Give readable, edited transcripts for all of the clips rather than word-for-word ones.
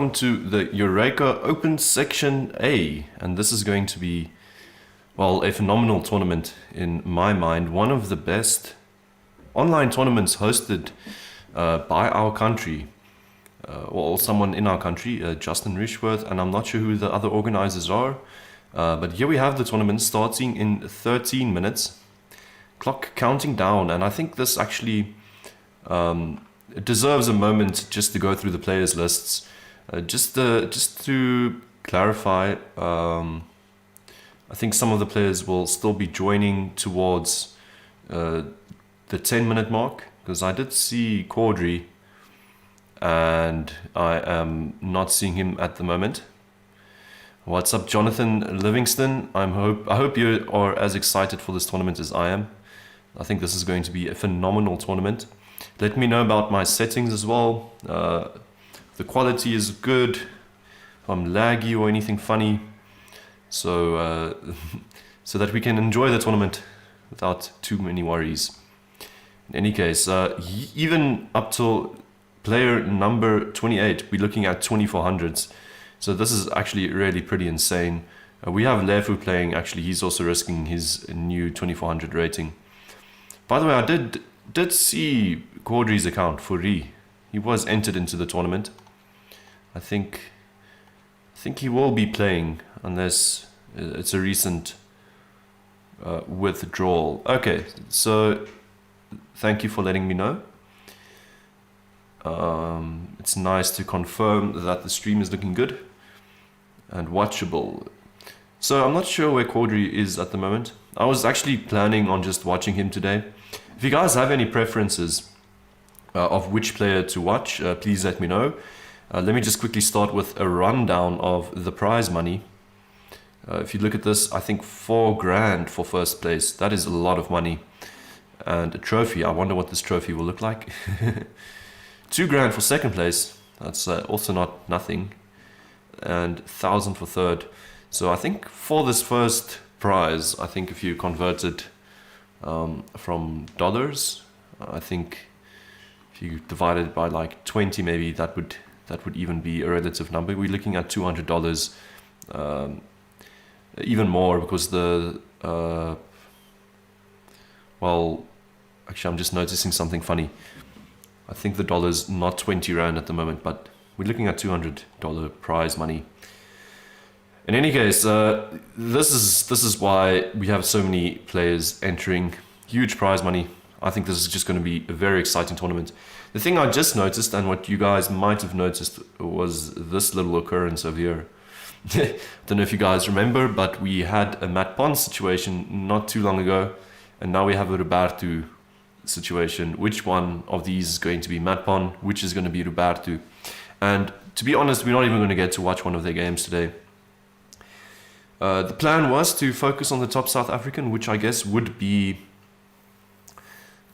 To the Eureka Open Section A, and this is going to be, well, a phenomenal tournament in my mind. One of the best online tournaments hosted by our country, or someone in our country, Justin Rishworth, and I'm not sure who the other organizers are, but here we have the tournament starting in 13 minutes, clock counting down, and I think this actually it deserves a moment just to go through the players lists. Just to clarify, I think some of the players will still be joining towards the 10-minute mark, because I did see Caudry and I am not seeing him at the moment. What's up, Jonathan Livingston? I hope you are as excited for this tournament as I am. I think this is going to be a phenomenal tournament. Let me know about my settings as well. The quality is good, if I'm laggy or anything funny, so so that we can enjoy the tournament without too many worries. In any case, even up till player number 28, we're looking at 2400s. So this is actually really pretty insane. We have Lefu playing, actually he's also risking his new 2400 rating. By the way, I did see Caudry's account, Furi. He was entered into the tournament. I think he will be playing unless it's a recent withdrawal. Okay, so thank you for letting me know. It's nice to confirm that the stream is looking good and watchable. So I'm not sure where Caudry is at the moment. I was actually planning on just watching him today. If you guys have any preferences of which player to watch, please let me know. Let me just quickly start with a rundown of the prize money. If you look at this, I think 4 grand for first place. That is a lot of money. And a trophy, I wonder what this trophy will look like. 2 grand for second place. That's also not nothing. And 1,000 for third. So I think for this first prize, I think if you convert it from dollars, I think if you divide it by like 20, maybe that would even be a relative number. We're looking at $200, even more, because the well, actually I'm just noticing something funny. I think the dollar's not 20 rand at the moment, but we're looking at $200 prize money. In any case, this is why we have so many players entering. Huge prize money. I think this is just going to be a very exciting tournament. The thing I just noticed, and what you guys might have noticed, was this little occurrence over here. Don't know if you guys remember, but we had a Matt Pons situation not too long ago, and now we have a Roberto situation. Which one of these is going to be Matt Pon? Which is going to be Roberto? And to be honest, we're not even going to get to watch one of their games today. The plan was to focus on the top South African, which I guess would be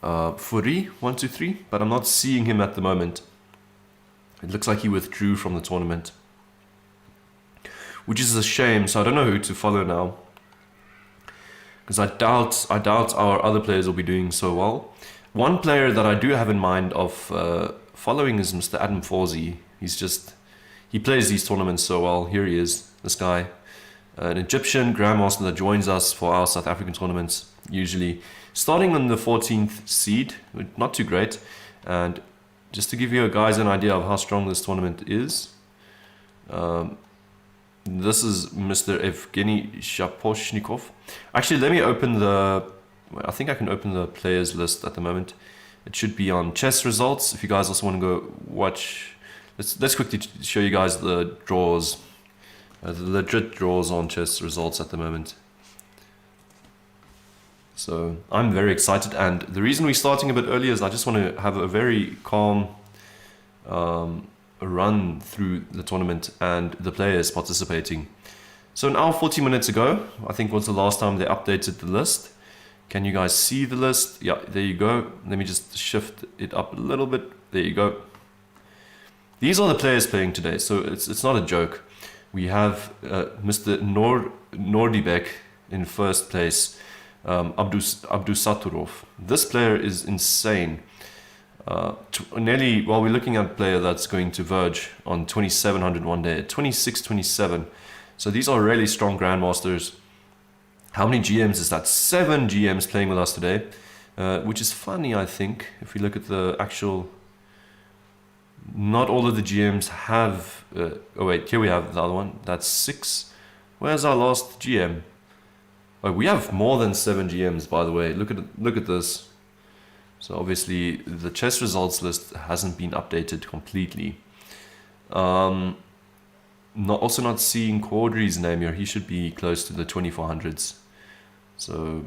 Furi 123, but I'm not seeing him at the moment. It looks like he withdrew from the tournament, which is a shame. So I don't know who to follow now, because I doubt our other players will be doing so well. One player that I do have in mind of following is Mr. Adam Forsey. He plays these tournaments so well. Here he is, this guy, an Egyptian grandmaster that joins us for our South African tournaments usually. Starting on the 14th seed, not too great. And just to give you guys an idea of how strong this tournament is, this is Mr. Evgeny Shaposhnikov. Actually, let me open I think I can open the players list at the moment. It should be on chess results. If you guys also want to go watch, let's quickly show you guys the draws, the legit draws on chess results at the moment. So I'm very excited, and the reason we're starting a bit earlier is I just want to have a very calm run through the tournament and the players participating. So an hour 40 minutes ago, I think was the last time they updated the list. Can you guys see the list? Yeah, there you go. Let me just shift it up a little bit. There you go. These are the players playing today, so it's not a joke. We have Mr. Nordibek in first place. Abdusaturov. This player is insane. We're looking at a player that's going to verge on 2,700 one day, 26-27. So these are really strong grandmasters. How many GMs is that? 7 GMs playing with us today, which is funny, I think. If we look at the actual, not all of the GMs have. Oh wait, here we have the other one. That's 6. Where's our last GM? Oh, we have more than 7 GMs, by the way. Look at this. So obviously the chess results list hasn't been updated completely. Also not seeing Quadri's name here. He should be close to the 2400s. So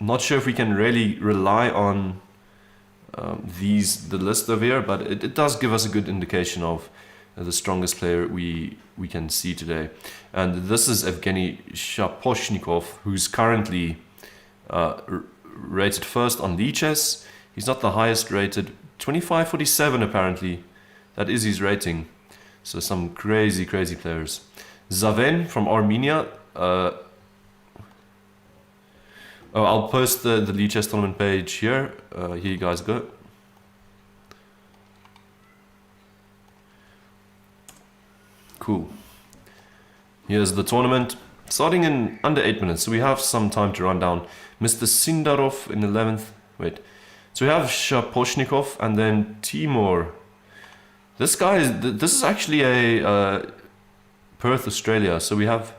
not sure if we can really rely on the list over here, but it does give us a good indication of the strongest player we can see today. And this is Evgeny Shaposhnikov, who's currently rated first on Lichess. He's not the highest rated, 2547 apparently. That is his rating. So some crazy players. Zaven from Armenia. I'll post the Lichess tournament page here. Here you guys go. Cool. Here's the tournament. Starting in under 8 minutes, so we have some time to run down. Mr. Sindarov in 11th. Wait. So we have Shaposhnikov and then Timur. This is actually a Perth, Australia. So we have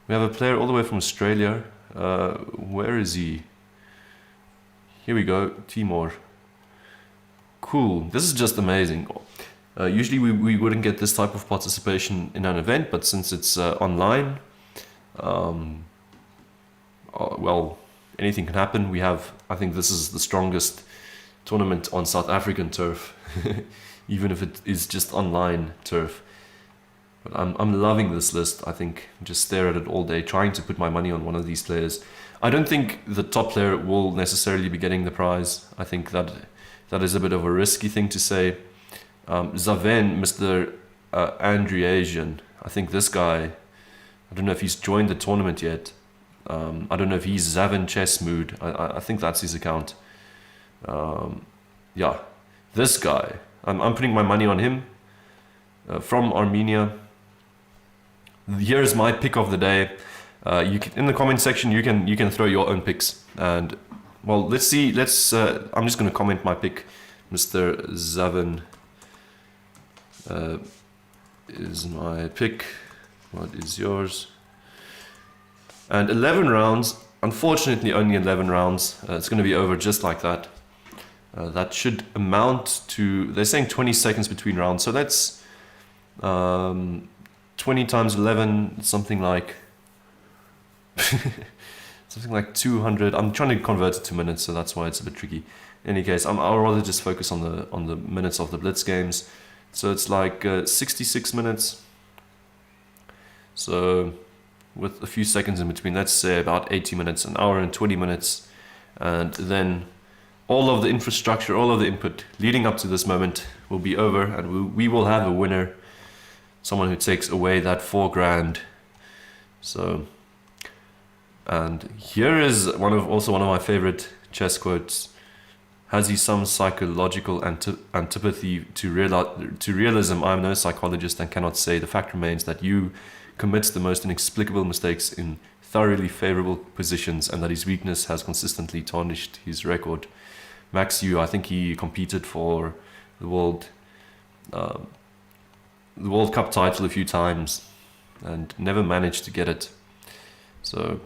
a player all the way from Australia. Where is he? Here we go, Timur. Cool. This is just amazing. Usually we wouldn't get this type of participation in an event, but since it's online, well, anything can happen. I think this is the strongest tournament on South African turf, even if it is just online turf. But I'm loving this list. I think just stare at it all day, trying to put my money on one of these players. I don't think the top player will necessarily be getting the prize. I think that is a bit of a risky thing to say. Zaven, Mr. Andriasian, I think this guy, I don't know if he's joined the tournament yet. I don't know if he's Zaven Chess Mood. I think that's his account. Yeah, this guy, I'm putting my money on him. From Armenia. Here's my pick of the day. You can, in the comment section, you can throw your own picks. And well, let's see. I'm just going to comment my pick. Mr. Zaven is my pick. What is yours? And 11 rounds. Unfortunately, only 11 rounds. It's going to be over just like that. That should amount to. They're saying 20 seconds between rounds. So that's 20 times 11, something like 200. I'm trying to convert it to minutes, so that's why it's a bit tricky. In any case, I'll rather just focus on the minutes of the Blitz games. So it's like 66 minutes. So with a few seconds in between, let's say about 80 minutes, an hour and 20 minutes, and then all of the infrastructure, all of the input leading up to this moment will be over, and we will have a winner. Someone who takes away that 4 grand. So, and here is also one of my favorite chess quotes. Has he some psychological antipathy to realism? I am no psychologist and cannot say. The fact remains that you commits the most inexplicable mistakes in thoroughly favorable positions, and that his weakness has consistently tarnished his record. Max Yu, I think he competed for the World Cup title a few times and never managed to get it. So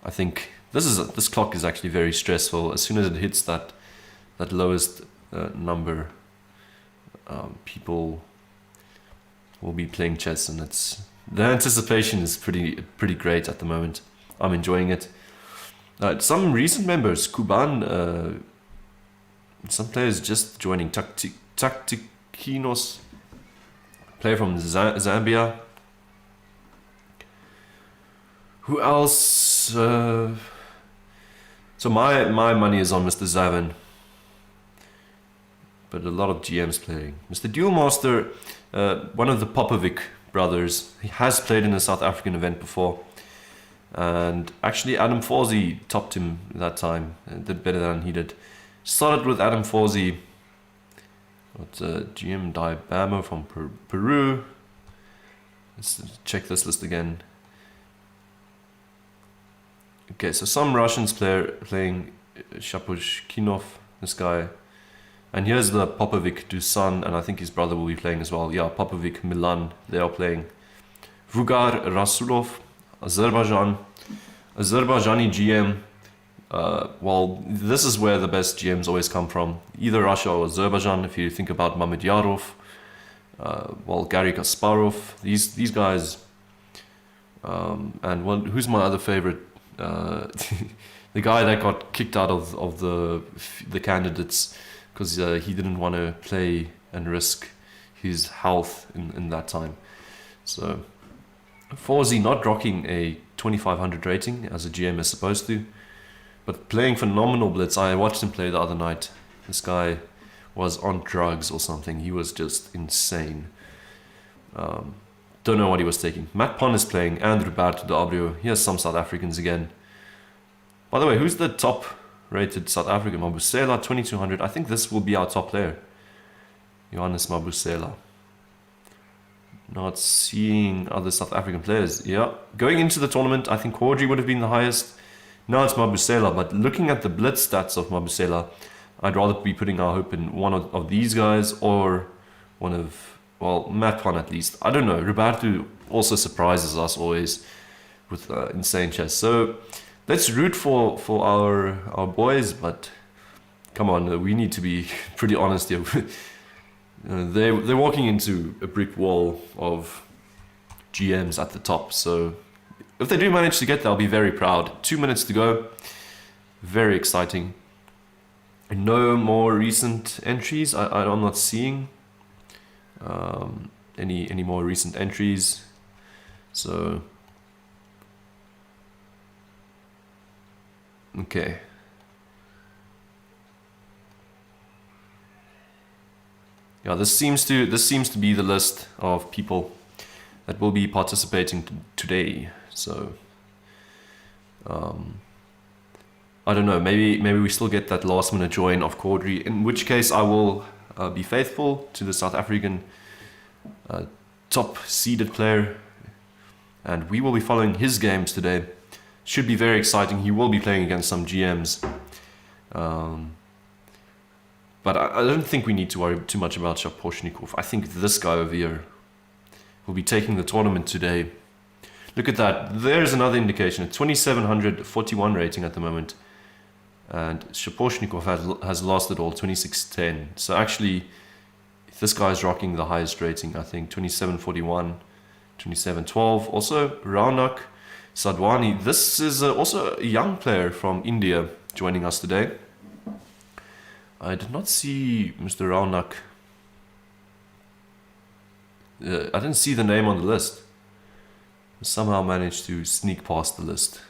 I think this clock is actually very stressful. As soon as it hits that lowest number, people will be playing chess, and the anticipation is pretty great at the moment. I'm enjoying it. Some recent members, Kuban, some players just joining. Taktikinos, player from Zambia. Who else? So my money is on Mr. Zaven, but a lot of GMs playing. Mr. Duelmaster, one of the Popovic brothers. He has played in a South African event before, and actually Adam Forsey topped him that time. Did better than he did. Started with Adam Forsey. Got GM Diabamo from Peru. Let's check this list again. Okay, so some Russians playing Shapushkinov, this guy. And here's the Popovic Dusan, and I think his brother will be playing as well. Yeah, Popovic Milan, they are playing. Vugar Rasulov, Azerbaijan. Azerbaijani GM. Well, this is where the best GMs always come from. Either Russia or Azerbaijan, if you think about Mamedyarov, well, Garry Kasparov, these guys. And who's my other favorite? The guy that got kicked out of the candidates because he didn't want to play and risk his health in that time. So Forsey not rocking a 2500 rating as a GM is supposed to, but playing phenomenal blitz. I watched him play the other night. This guy was on drugs or something. He was just insane. Don't know what he was taking. Matt Pon is playing, and Roberto D'Abrio. Here's some South Africans again. By the way, who's the top rated South African? Mabusela, 2200. I think this will be our top player. Johannes Mabusela. Not seeing other South African players. Yeah, going into the tournament, I think Quadri would have been the highest. Now it's Mabusela, but looking at the blitz stats of Mabusela, I'd rather be putting our hope in one of these guys or one of, well, Matt Pon at least. I don't know. Roberto also surprises us always with insane chess. So let's root for our boys, but come on, we need to be pretty honest here. They're walking into a brick wall of GMs at the top, so if they do manage to get there, I'll be very proud. 2 minutes to go. Very exciting. No more recent entries. I'm not seeing any more recent entries. So okay. Yeah, this seems to be the list of people that will be participating today. So I don't know, maybe we still get that last minute join of Quadri, in which case I will be faithful to the South African top seeded player, and we will be following his games today. Should be very exciting. He will be playing against some GMs, but I don't think we need to worry too much about Shaposhnikov. I think this guy over here will be taking the tournament today. Look at that. There's another indication. A 2741 rating at the moment. And Shaposhnikov has lost it all, 2610. So actually, this guy's rocking the highest rating, I think. 2741, 2712. Also, Raunak Sadwani. This is also a young player from India joining us today. I did not see Mr. Raunak. I didn't see the name on the list. Somehow managed to sneak past the list.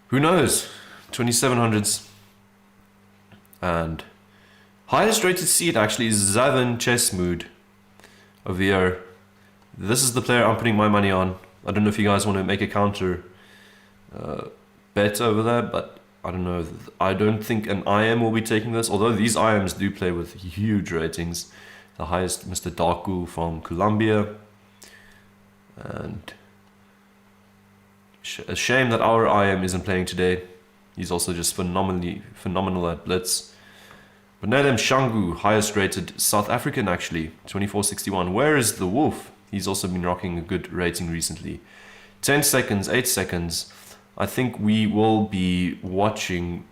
Who knows? 2700s. And highest rated seed actually is Zavin Chessmood over here. This is the player I'm putting my money on. I don't know if you guys want to make a counter bet over there, but I don't know. I don't think an IM will be taking this, although these IMs do play with huge ratings. The highest, Mr. Darku from Colombia. And a shame that our IM isn't playing today. He's also just phenomenal at blitz. But Nedem Shangu, highest rated South African actually, 2461. Where is the Wolf? He's also been rocking a good rating recently. 10 seconds, 8 seconds. I think we will be watching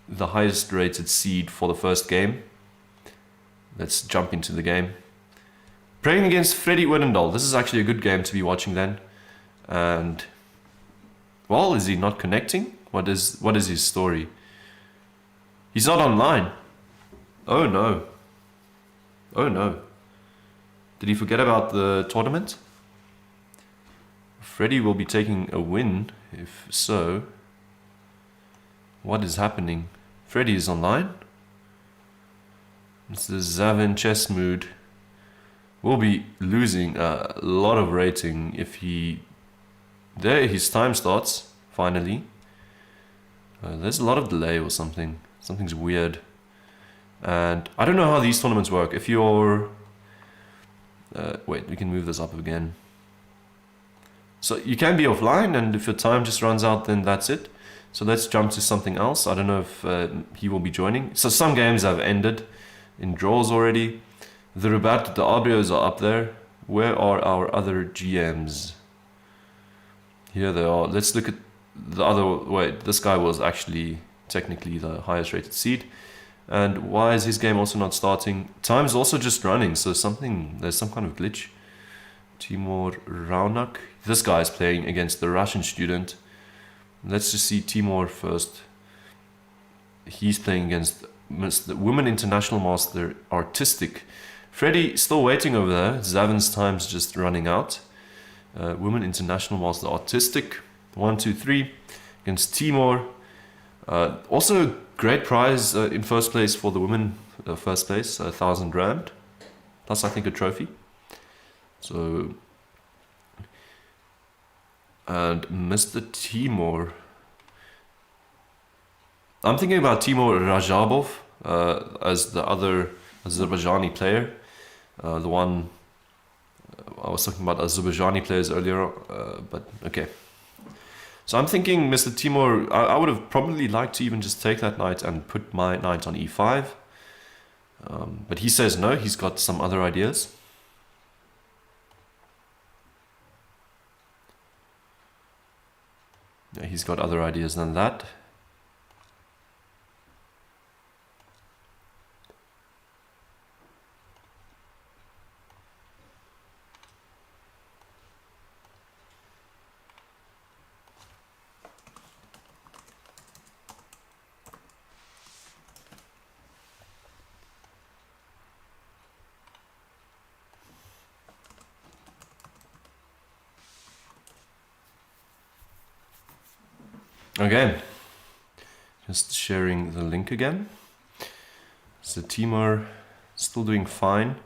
the highest rated seed for the first game. Let's jump into the game. Playing against Freddie Odendaal. This is actually a good game to be watching then. And, well, is he not connecting? What is his story? He's not online. Oh no. Oh no. Did he forget about the tournament? Freddie will be taking a win. If so, what is happening? Freddie is online. Mr. Zavin Chessmood will be losing a lot of rating if he... There his time starts, finally. There's a lot of delay or something. Something's weird. And I don't know how these tournaments work. If you're... wait, we can move this up again. So you can be offline, and if your time just runs out, then that's it. So let's jump to something else. I don't know if he will be joining. So some games have ended in draws already. The Rabat, the Abrios are up there. Where are our other GMs? Here they are. Let's look at the other... Wait, this guy was actually technically the highest rated seed. And why is his game also not starting? Time's also just running, so there's some kind of glitch. Timur Raunak. This guy is playing against the Russian student. Let's just see Timur first. He's playing against the Women International Master Artistic. Freddy still waiting over there. Zavin's time's just running out. Women International Master Artistic. 1, 2, 3 against Timur. Also great prize in first place for the women. First place, 1,000 rand. Plus I think a trophy. So... And Mr. Timur. I'm thinking about Timur Rajabov as the other Azerbaijani player. The one I was talking about Azerbaijani players earlier, but okay. So I'm thinking Mr. Timur, I would have probably liked to even just take that knight and put my knight on e5. But he says no, he's got some other ideas. Yeah, he's got other ideas than that. Okay, just sharing the link again. So Timur still doing fine.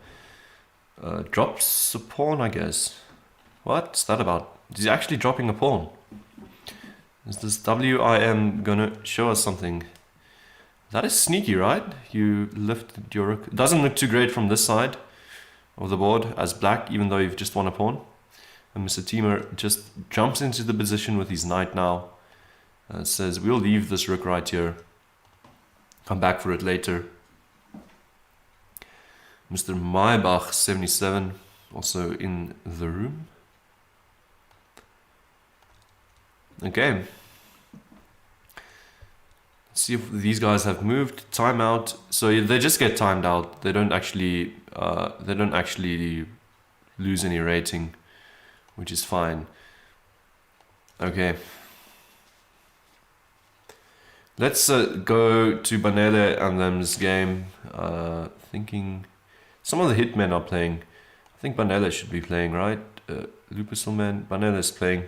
Drops a pawn, I guess. What's that about? Is he actually dropping a pawn? Is this WIM gonna show us something? That is sneaky, right? You lifted your rook. It doesn't look too great from this side of the board as black, even though you've just won a pawn. And Mr. Timur just jumps into the position with his knight now. Says, we'll leave this rook right here. Come back for it later. Mr. Maybach, 77, also in the room. Okay. Let's see if these guys have moved. Timeout. So they just get timed out. They don't actually lose any rating, which is fine. Okay. Let's go to Banele and them's game. Thinking some of the hitmen are playing. I think Banele should be playing, right? Lupuselman, Banele is playing.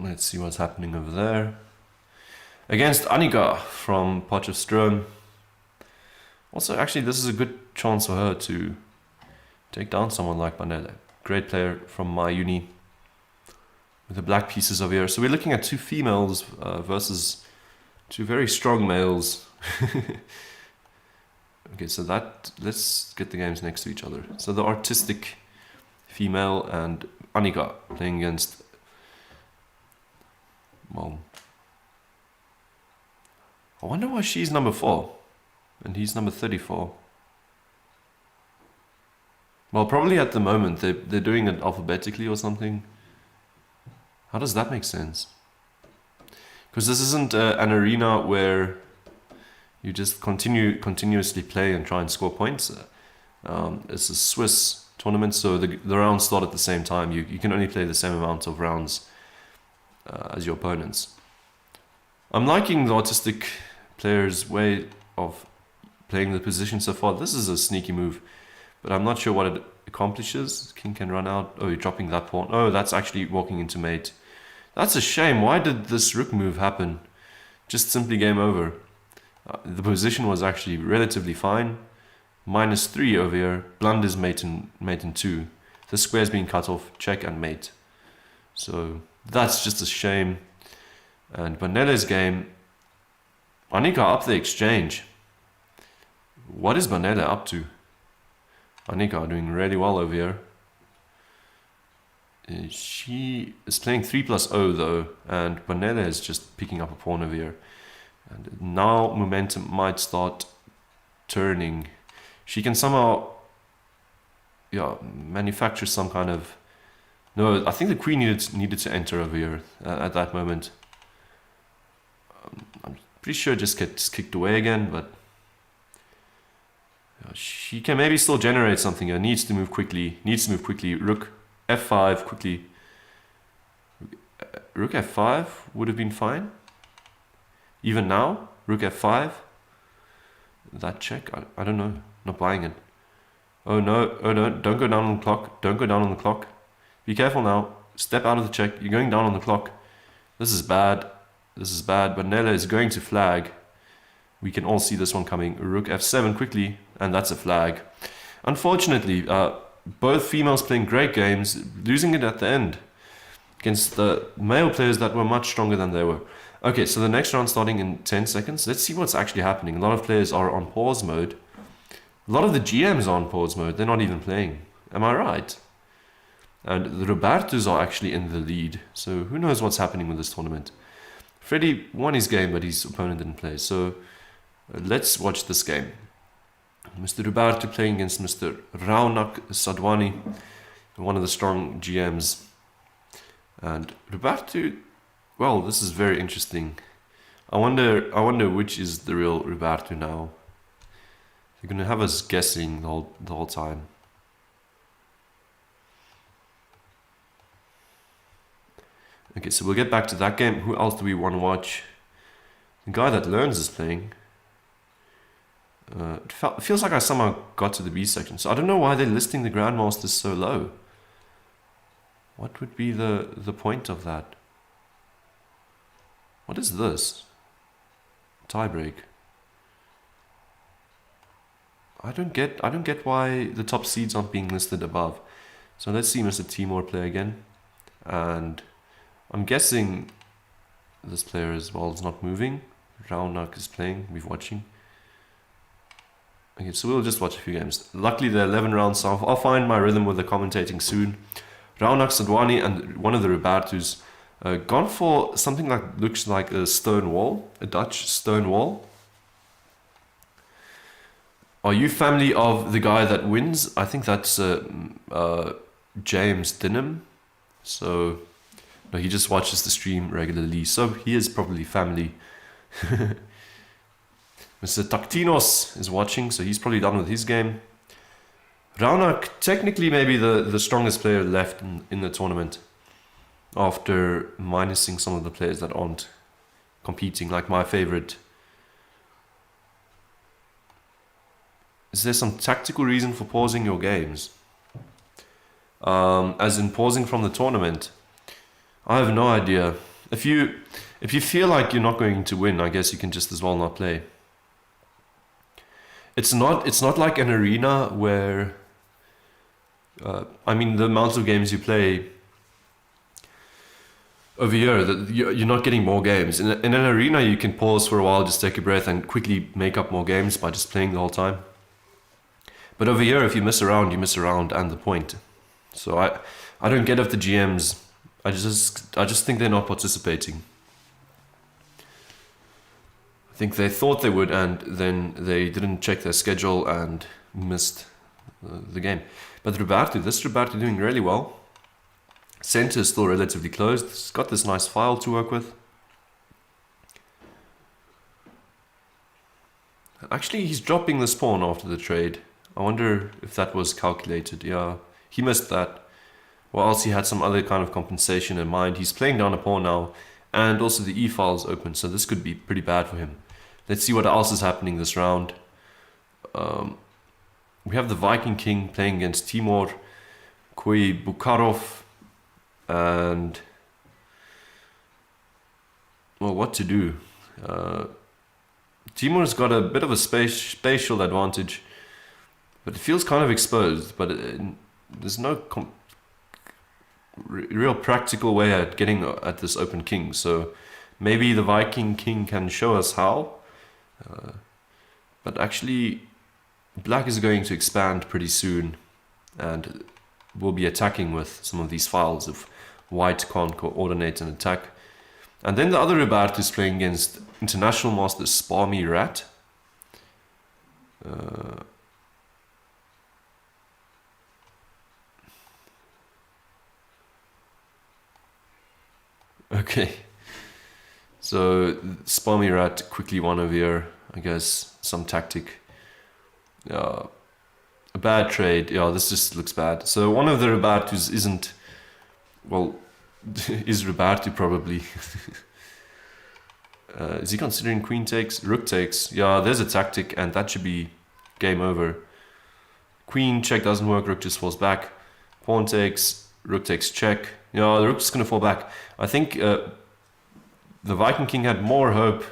Let's see what's happening over there. Against Annika from Potchefstroom. Also, actually, this is a good chance for her to take down someone like Banele. Great player from my uni. With the black pieces over here. So we're looking at two females versus two very strong males. Okay, so let's get the games next to each other. So the artistic female and Annika playing against, well, I wonder why she's number 4 and he's number 34. Well, probably at the moment they're doing it alphabetically or something. How does that make sense? Because this isn't an arena where you just continuously play and try and score points. It's a Swiss tournament, so the rounds start at the same time. You can only play the same amount of rounds as your opponents. I'm liking the artistic player's way of playing the position so far. This is a sneaky move, but I'm not sure what it accomplishes. King can run out. Oh, you're dropping that pawn. Oh, that's actually walking into mate. That's a shame. Why did this rook move happen? Just simply game over. The position was actually relatively fine. -3 over here. Blunders mate in 2. The square's being cut off. Check and mate. So that's just a shame. And Banele's game, Annika up the exchange. What is Banele up to? Annika doing really well over here. She is playing 3+0 though, and Banele is just picking up a pawn over here. And now momentum might start turning. She can somehow, yeah, manufacture some kind of... No, I think the queen needed to enter over here at that moment. I'm pretty sure it just gets kicked away again, but she can maybe still generate something. Needs to move quickly. Rook f5 quickly. Rook f5 would have been fine. Even now, rook f5. That check, I don't know. Not buying it. Oh no, don't go down on the clock. Don't go down on the clock. Be careful now. Step out of the check. You're going down on the clock. This is bad. This is bad. Banele is going to flag. We can all see this one coming. Rook f7 quickly, and that's a flag. Unfortunately, both females playing great games, losing it at the end against the male players that were much stronger than they were. Okay, so the next round starting in 10 seconds. Let's see what's actually happening. A lot of players are on pause mode. A lot of the GMs are on pause mode. They're not even playing. Am I right? And the Robertos are actually in the lead. So who knows what's happening with this tournament. Freddy won his game, but his opponent didn't play. So let's watch this game. Mr. Roberto playing against Mr. Raunak Sadwani, one of the strong GMs. And Roberto, well, this is very interesting. I wonder which is the real Roberto now. They're gonna have us guessing the whole time. Okay, so we'll get back to that game. Who else do we want to watch? The guy that learns is playing. It feels like I somehow got to the B section. So I don't know why they're listing the Grandmasters so low. What would be the point of that? What is this? Tiebreak. I don't get why the top seeds aren't being listed above. So let's see Mr. Timur play again. And I'm guessing this player as well is not moving. Raunak is playing, we're watching. Okay, so we'll just watch a few games. Luckily they're 11 rounds, so I'll find my rhythm with the commentating soon. Raunak Sadwani and one of the Robertos gone for something that looks like a stone wall, a Dutch stone wall. Are you family of the guy that wins? I think that's James Dinham. So no, he just watches the stream regularly, so he is probably family. Mr. Taktinos is watching, so he's probably done with his game. Raunak, technically maybe the strongest player left in the tournament, after minusing some of the players that aren't competing, like my favorite. Is there some tactical reason for pausing your games? As in pausing from the tournament? I have no idea. If you feel like you're not going to win, I guess you can just as well not play. It's not like an arena where I mean, the amount of games you play over here, that you're not getting more games. In an arena, you can pause for a while, just take a breath, and quickly make up more games by just playing the whole time. But over here, if you miss around, you miss around, and the point. So I don't get if the GMs. I just think they're not participating. I think they thought they would, and then they didn't check their schedule and missed the game. But this Roberto doing really well. Center is still relatively closed. He's got this nice file to work with. Actually, he's dropping this pawn after the trade. I wonder if that was calculated. Yeah, he missed that. Or else he had some other kind of compensation in mind. He's playing down a pawn now, and also the e-file is open, so this could be pretty bad for him. Let's see what else is happening this round. We have the Viking King playing against Timur Koi Bukharov, and well, what to do? Timur's got a bit of a spatial advantage, but it feels kind of exposed. But there's no real practical way at getting at this open king. So Maybe the Viking king can show us how. But actually, black is going to expand pretty soon, and will be attacking with some of these files if white can't coordinate an attack. And then the other Robert is playing against International Master Sparmy Rat. Okay, so Sparmy Rat quickly won over here, I guess, some tactic. A bad trade, yeah, this just looks bad. So one of the Robertus isn't, well, is Roberto probably. Is he considering queen takes? Rook takes, yeah, there's a tactic and that should be game over. Queen check doesn't work, rook just falls back. Pawn takes, rook takes check. Yeah, the rook's gonna fall back. I think the Viking king had more hope.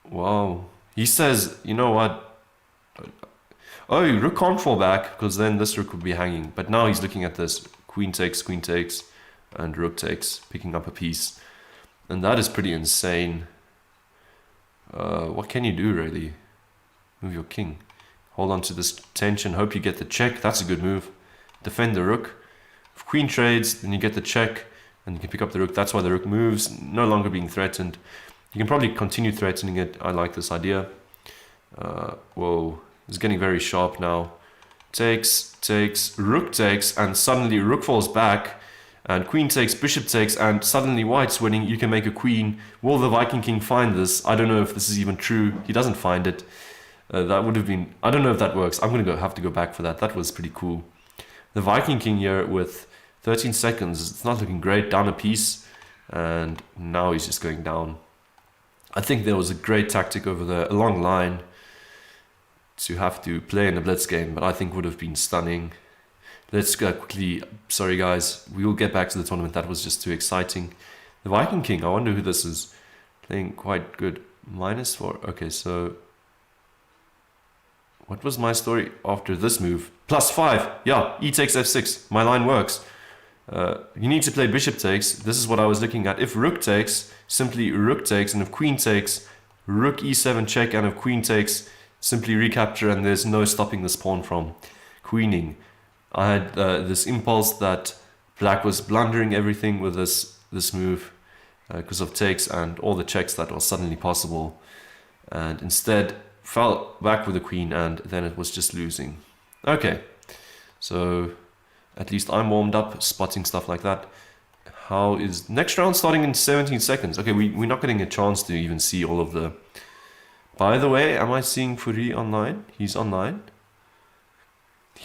Wow. He says, you know what? Oh, rook can't fall back because then this rook would be hanging. But now he's looking at this. Queen takes, and rook takes, picking up a piece. And that is pretty insane. What can you do really? Move your king. Hold on to this tension, hope you get the check. That's a good move. Defend the rook. If queen trades, then you get the check and you can pick up the rook. That's why the rook moves, no longer being threatened. You can probably continue threatening it. I like this idea. Whoa, it's getting very sharp now. Takes, rook takes, and suddenly rook falls back. And queen takes, bishop takes, and suddenly white's winning. You can make a queen. Will the Viking king find this? I don't know if this is even true. He doesn't find it. That would have been... I don't know if that works. I'm going to have to go back for that. That was pretty cool. The Viking king here with 13 seconds. It's not looking great. Down a piece. And now he's just going down. I think there was a great tactic over there. A long line to have to play in a blitz game. But I think would have been stunning. Let's quickly... Sorry guys. We will get back to the tournament. That was just too exciting. The Viking king. I wonder who this is. Playing quite good. -4. Okay, so... What was my story after this move? +5. Yeah, e takes f6. My line works. You need to play bishop takes. This is what I was looking at. If rook takes, simply rook takes. And if queen takes, rook e7 check. And if queen takes, simply recapture. And there's no stopping this pawn from queening. I had this impulse that black was blundering everything with this move because of takes and all the checks that were suddenly possible. And instead... fell back with the queen and then it was just losing. Okay, so at least I'm warmed up, spotting stuff like that. How is next round starting in 17 seconds? Okay, we're not getting a chance to even see all of the... By the way, am I seeing Furi online? He's online.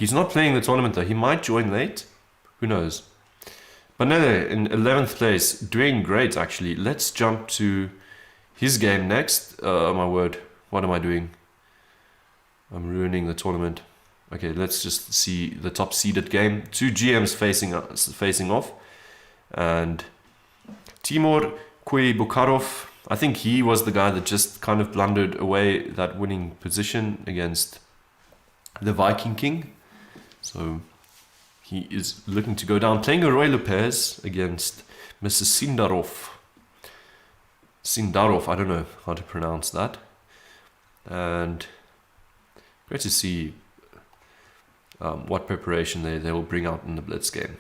He's not playing the tournament though. He might join late. Who knows? But no, in 11th place, doing great actually. Let's jump to his game next. My word. What am I doing? I'm ruining the tournament. Okay, let's just see the top seeded game. 2 GMs facing off. And Timur Bukharov, I think he was the guy that just kind of blundered away that winning position against the Viking king. So he is looking to go down. Playing a Roy Lopez against Mr. Sindarov, I don't know how to pronounce that. And great to see what preparation they will bring out in the blitz game.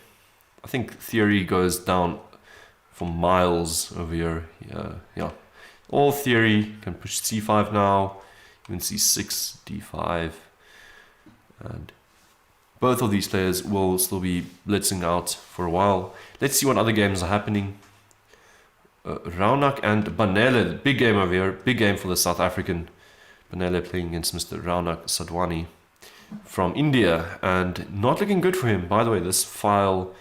I think theory goes down for miles over here. Yeah. All theory can push c5 now, even c6, d5. And both of these players will still be blitzing out for a while. Let's see what other games are happening. Raunak and Banele, big game over here. Big game for the South African. Banele playing against Mr. Raunak Sadwani from India, and not looking good for him. By the way, this file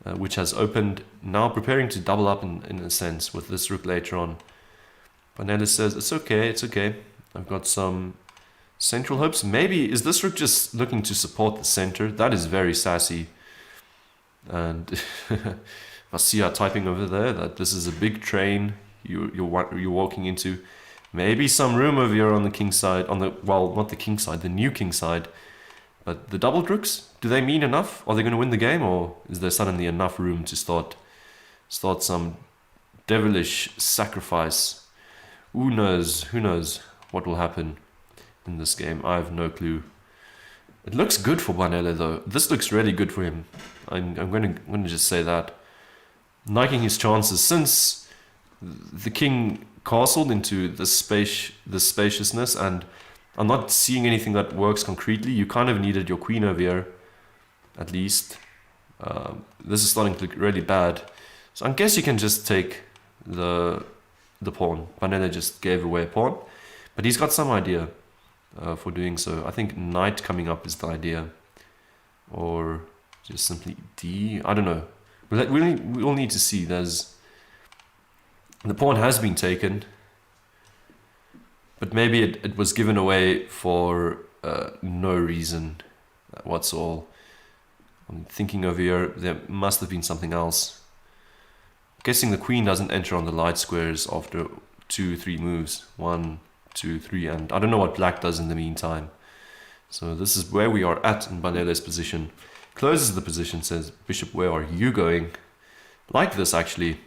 which has opened, now preparing to double up in a sense with this rook later on. Banele says, it's okay. I've got some central hopes. Maybe, is this rook just looking to support the center? That is very sassy. And Vasia typing over there that this is a big train you're walking into. Maybe some room over here on the king side, well, not the king side, the new king side. But the doubled rooks, do they mean enough? Are they going to win the game, or is there suddenly enough room to start some devilish sacrifice. Who knows what will happen in this game. I have no clue. It looks good for Banele though. This looks really good for him. I'm going to just say that. Liking his chances since the king castled into the spaciousness, and I'm not seeing anything that works concretely. You kind of needed your queen over here, at least. This is starting to look really bad. So I guess you can just take the pawn. Banele just gave away a pawn, but he's got some idea for doing so. I think knight coming up is the idea, or just simply D. I don't know. We'll need to see. The pawn has been taken, but maybe it was given away for no reason whatsoever. I'm thinking over here, there must have been something else. Guessing the queen doesn't enter on the light squares after 2-3 moves. 1, 2, 3, and I don't know what black does in the meantime. So this is where we are at in Banele's position. Closes the position, says, bishop, where are you going? Like this, actually.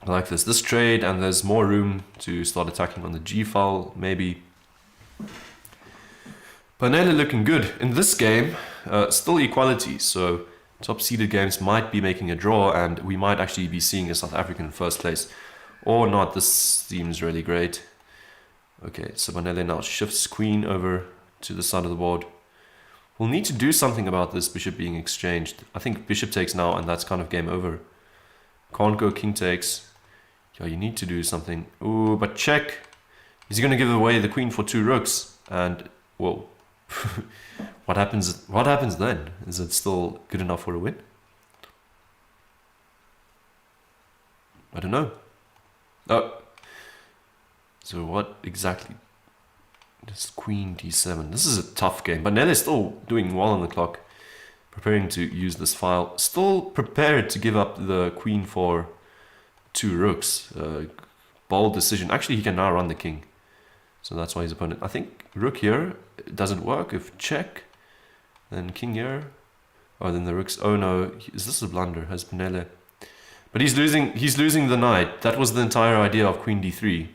I like this trade, and there's more room to start attacking on the g file, maybe. Banele looking good. In this game, still equality, so top seeded games might be making a draw, and we might actually be seeing a South African in first place. Or not. This seems really great. Okay, so Banele now shifts queen over to the side of the board. We'll need to do something about this bishop being exchanged. I think bishop takes now, and that's kind of game over. Can't go king takes. Yeah, you need to do something. Ooh, but check. Is he going to give away the queen for 2 rooks? And, whoa. What happens then? Is it still good enough for a win? I don't know. Oh. So what exactly? This queen d7. This is a tough game, but Banele is still doing well on the clock. Preparing to use this file. Still prepared to give up the queen for 2 rooks. Bold decision. Actually, he can now run the king. So that's why his opponent... I think rook here doesn't work. If check, then king here. Oh, then the rooks... Oh no, is this a blunder? Has Banele... But he's losing the knight. That was the entire idea of queen d3.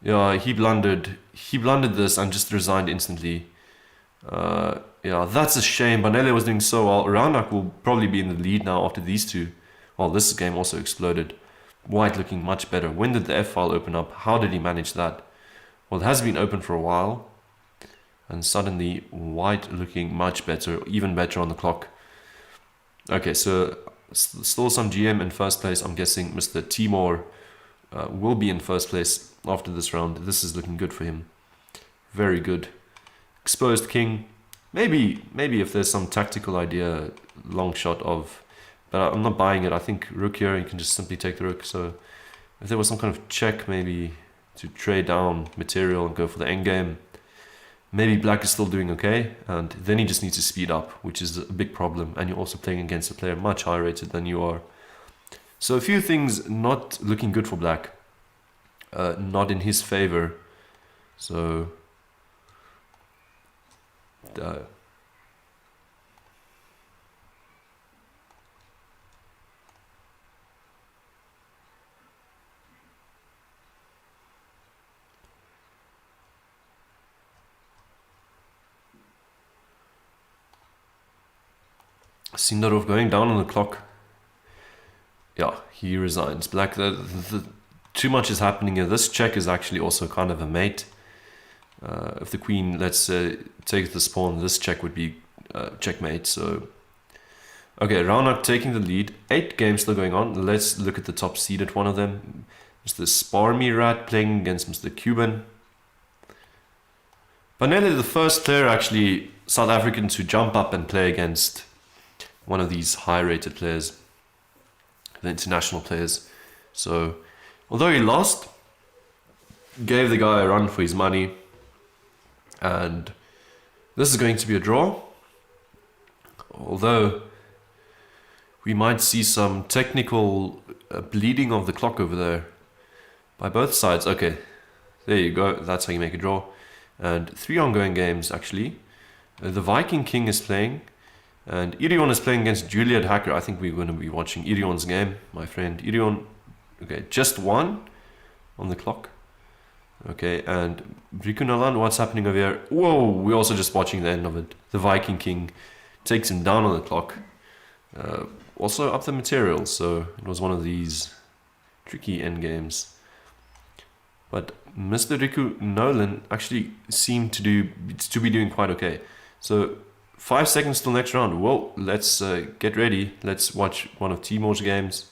Yeah, he blundered this and just resigned instantly. Yeah, that's a shame. Banele was doing so well. Raunak will probably be in the lead now after these two. Well, this game also exploded. White looking much better. When did the f-file open up? How did he manage that? Well, it has been open for a while. And suddenly, white looking much better, even better on the clock. Okay, so still some GM in first place. I'm guessing Mr. Timor will be in first place after this round. This is looking good for him. Very good. Exposed king. Maybe if there's some tactical idea, long shot of... But I'm not buying it. I think rook here, you can just simply take the rook. So if there was some kind of check, maybe to trade down material and go for the endgame, maybe black is still doing okay. And then he just needs to speed up, which is a big problem. And you're also playing against a player much higher rated than you are. So a few things not looking good for black. Not in his favor. So... Sindarov going down on the clock. Yeah, he resigns. Black, too much is happening here. This check is actually also kind of a mate. If the queen, let's say, take this pawn, this check would be checkmate. So, okay, Raunak taking the lead. 8 games still going on. Let's look at the top seeded one of them. Mr. Sparmy Rat playing against Mr. Cuban. Banele, the first player actually, South African, to jump up and play against one of these high-rated players, the international players. So, although he lost, gave the guy a run for his money, and this is going to be a draw. Although we might see some technical bleeding of the clock over there by both sides. Okay, there you go. That's how you make a draw. And 3 ongoing games actually. The Viking King is playing. And Irion is playing against Juliet Hacker. I think we're going to be watching Irion's game, my friend. Irion, okay, just one on the clock. Okay, and Brikunaland, what's happening over here? Whoa, we're also just watching the end of it. The Viking King takes him down on the clock. Also up the material, so it was one of these tricky end games. But Mr. Riku Nolan actually seemed to be doing quite okay. So 5 seconds till next round. Well, let's get ready. Let's watch one of Timur's games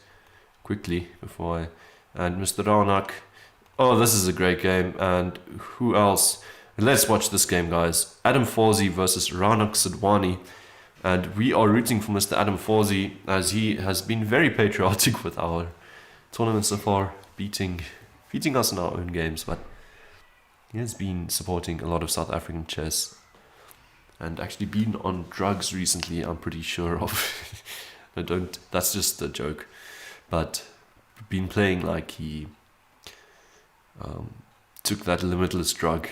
quickly before I... And Mr. Raunak. Oh, this is a great game. And who else? Let's watch this game, guys. Adam Fawzi versus Raunak Sidwani. And we are rooting for Mr. Adam Fawzi, as he has been very patriotic with our tournament so far, beating us in our own games, but he has been supporting a lot of South African chess and actually been on drugs recently, I'm pretty sure of. That's just a joke, but been playing like he took that limitless drug.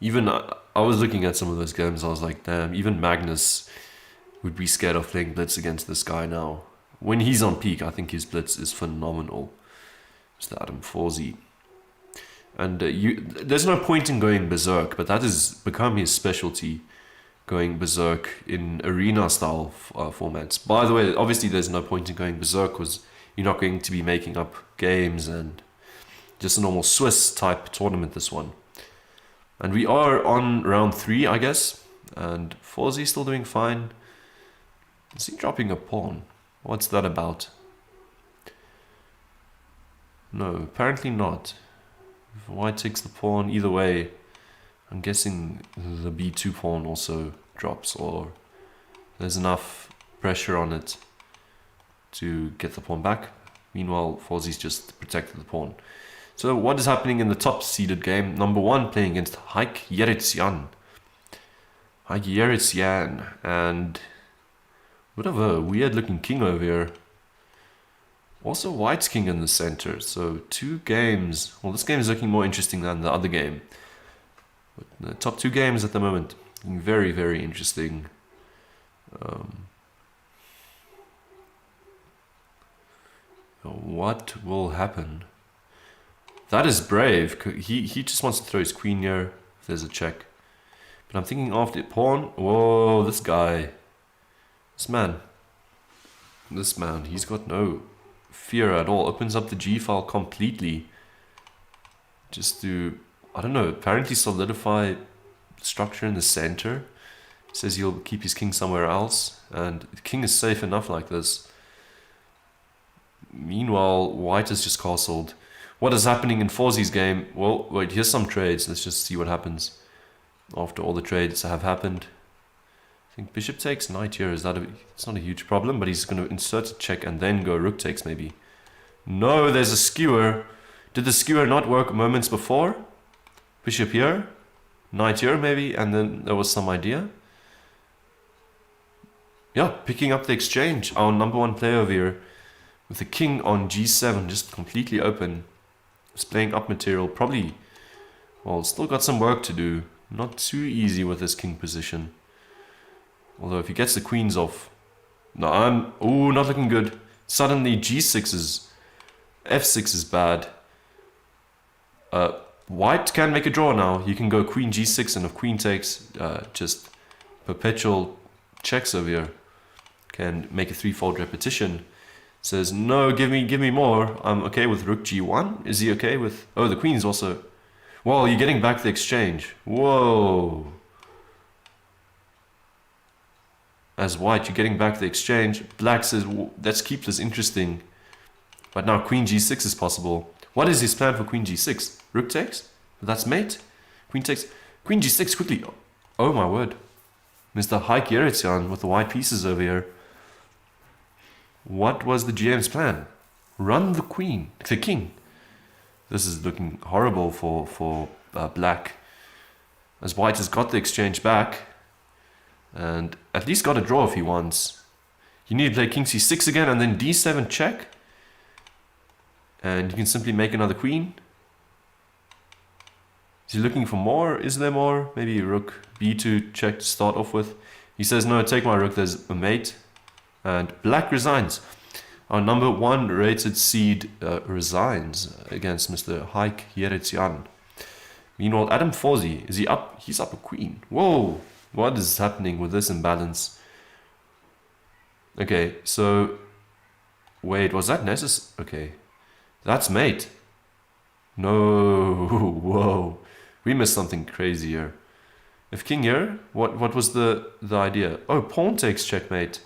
Even I was looking at some of those games, I was like, damn, even Magnus would be scared of playing Blitz against this guy now. When he's on peak, I think his Blitz is phenomenal. Mr. Adam Fawzi. And there's no point in going berserk, but that has become his specialty, going berserk in arena-style formats. By the way, obviously there's no point in going berserk because you're not going to be making up games and just a normal Swiss-type tournament, this one. And we are on round 3, I guess. And Fawzi's still doing fine. Is he dropping a pawn? What's that about? No, apparently not. If white takes the pawn, either way, I'm guessing the b2 pawn also drops, or there's enough pressure on it to get the pawn back. Meanwhile, Fawzi's just protected the pawn. So what is happening in the top seeded game? Number 1 playing against Haik Yeritsian. Haik Yeritsian, and bit of a weird looking king over here. Also white's king in the center. So 2 games. Well, this game is looking more interesting than the other game. But the top 2 games at the moment. Very, very interesting. What will happen? That is brave. He just wants to throw his queen here if there's a check. But I'm thinking after pawn. Whoa, this guy. This man, he's got no fear at all. Opens up the G file completely. Just to, I don't know, apparently solidify structure in the center. Says he'll keep his king somewhere else. And the king is safe enough like this. Meanwhile, white is just castled. What is happening in Fawzi's game? Well, wait, here's some trades. Let's just see what happens after all the trades have happened. I think bishop takes, knight here, it's not a huge problem, but he's going to insert a check and then go rook takes maybe. No, there's a skewer. Did the skewer not work moments before? Bishop here, knight here maybe, and then there was some idea. Yeah, picking up the exchange. Our number 1 player over here with the king on g7, just completely open. He's playing up material, probably, well, still got some work to do. Not too easy with this king position. Although if he gets the queens off... No, not looking good. Suddenly g6 is... f6 is bad. White can make a draw now. He can go queen g6, and if queen takes, just perpetual checks over here. Can make a 3-fold repetition. Says, no, give me more. I'm okay with rook g1. Is he okay with... Oh, the queen's also... Whoa, you're getting back the exchange. Whoa. As white, you're getting back the exchange. Black says, let's keep this interesting. But now queen g6 is possible. What is his plan for queen g6? Rook takes? That's mate. Queen takes. Queen g6 quickly. Oh my word. Mr. Haik Yeritsian with the white pieces over here. What was the GM's plan? Run the queen. The king. This is looking horrible for black. As white has got the exchange back. And at least got a draw if he wants. You need to play king c6 again and then d7 check. And you can simply make another queen. Is he looking for more? Is there more? Maybe rook b2 check to start off with. He says, no, take my rook, there's a mate. And black resigns. Our number 1 rated seed resigns against Mr. Haik Yeretsian. Meanwhile, Adam Forzi, is he up? He's up a queen. Whoa, what is happening with this imbalance? Okay, so... Wait, was that necessary? Okay, that's mate. No, whoa. We missed something crazy here. If king here, what was the idea? Oh, pawn takes checkmate.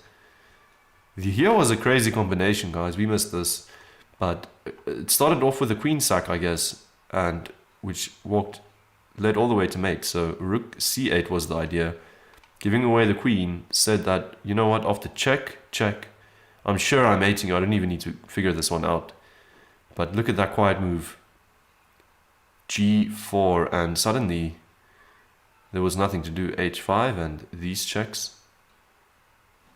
Here was a crazy combination, guys. We missed this. But it started off with a queen sack, I guess, and which led all the way to mate. So rook c8 was the idea. Giving away the queen said that, you know what, after check, I'm sure I'm mating. I don't even need to figure this one out. But look at that quiet move. G4, and suddenly there was nothing to do. H5 and these checks.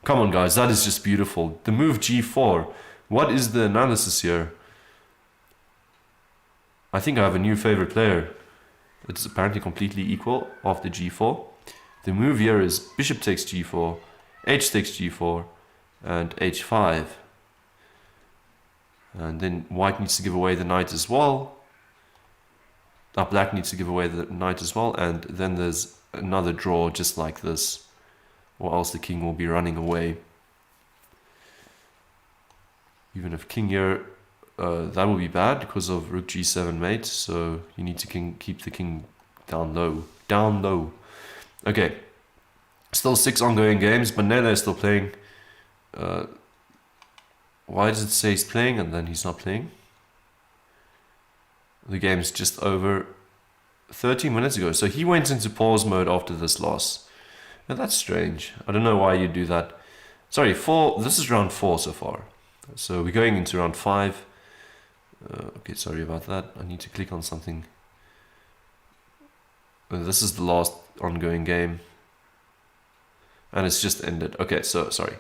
Come on, guys, that is just beautiful. The move G4. What is the analysis here? I think I have a new favorite player. It's apparently completely equal after G4. The move here is bishop takes G4, H takes G4, and H5. And then white needs to give away the knight as well. Black needs to give away the knight as well, and then there's another draw just like this, or else the king will be running away. Even if king here, that will be bad because of rook g7 mate, so you need to keep the king down low. Okay, still 6 ongoing games. Banele is still playing. Why does it say he's playing and then he's not playing? The game's just over 13 minutes ago. So he went into pause mode after this loss. Now that's strange. I don't know why you do that. Sorry, this is round 4 so far. So we're going into round 5. Okay, sorry about that. I need to click on something. This is the last ongoing game. And it's just ended. Okay, so sorry.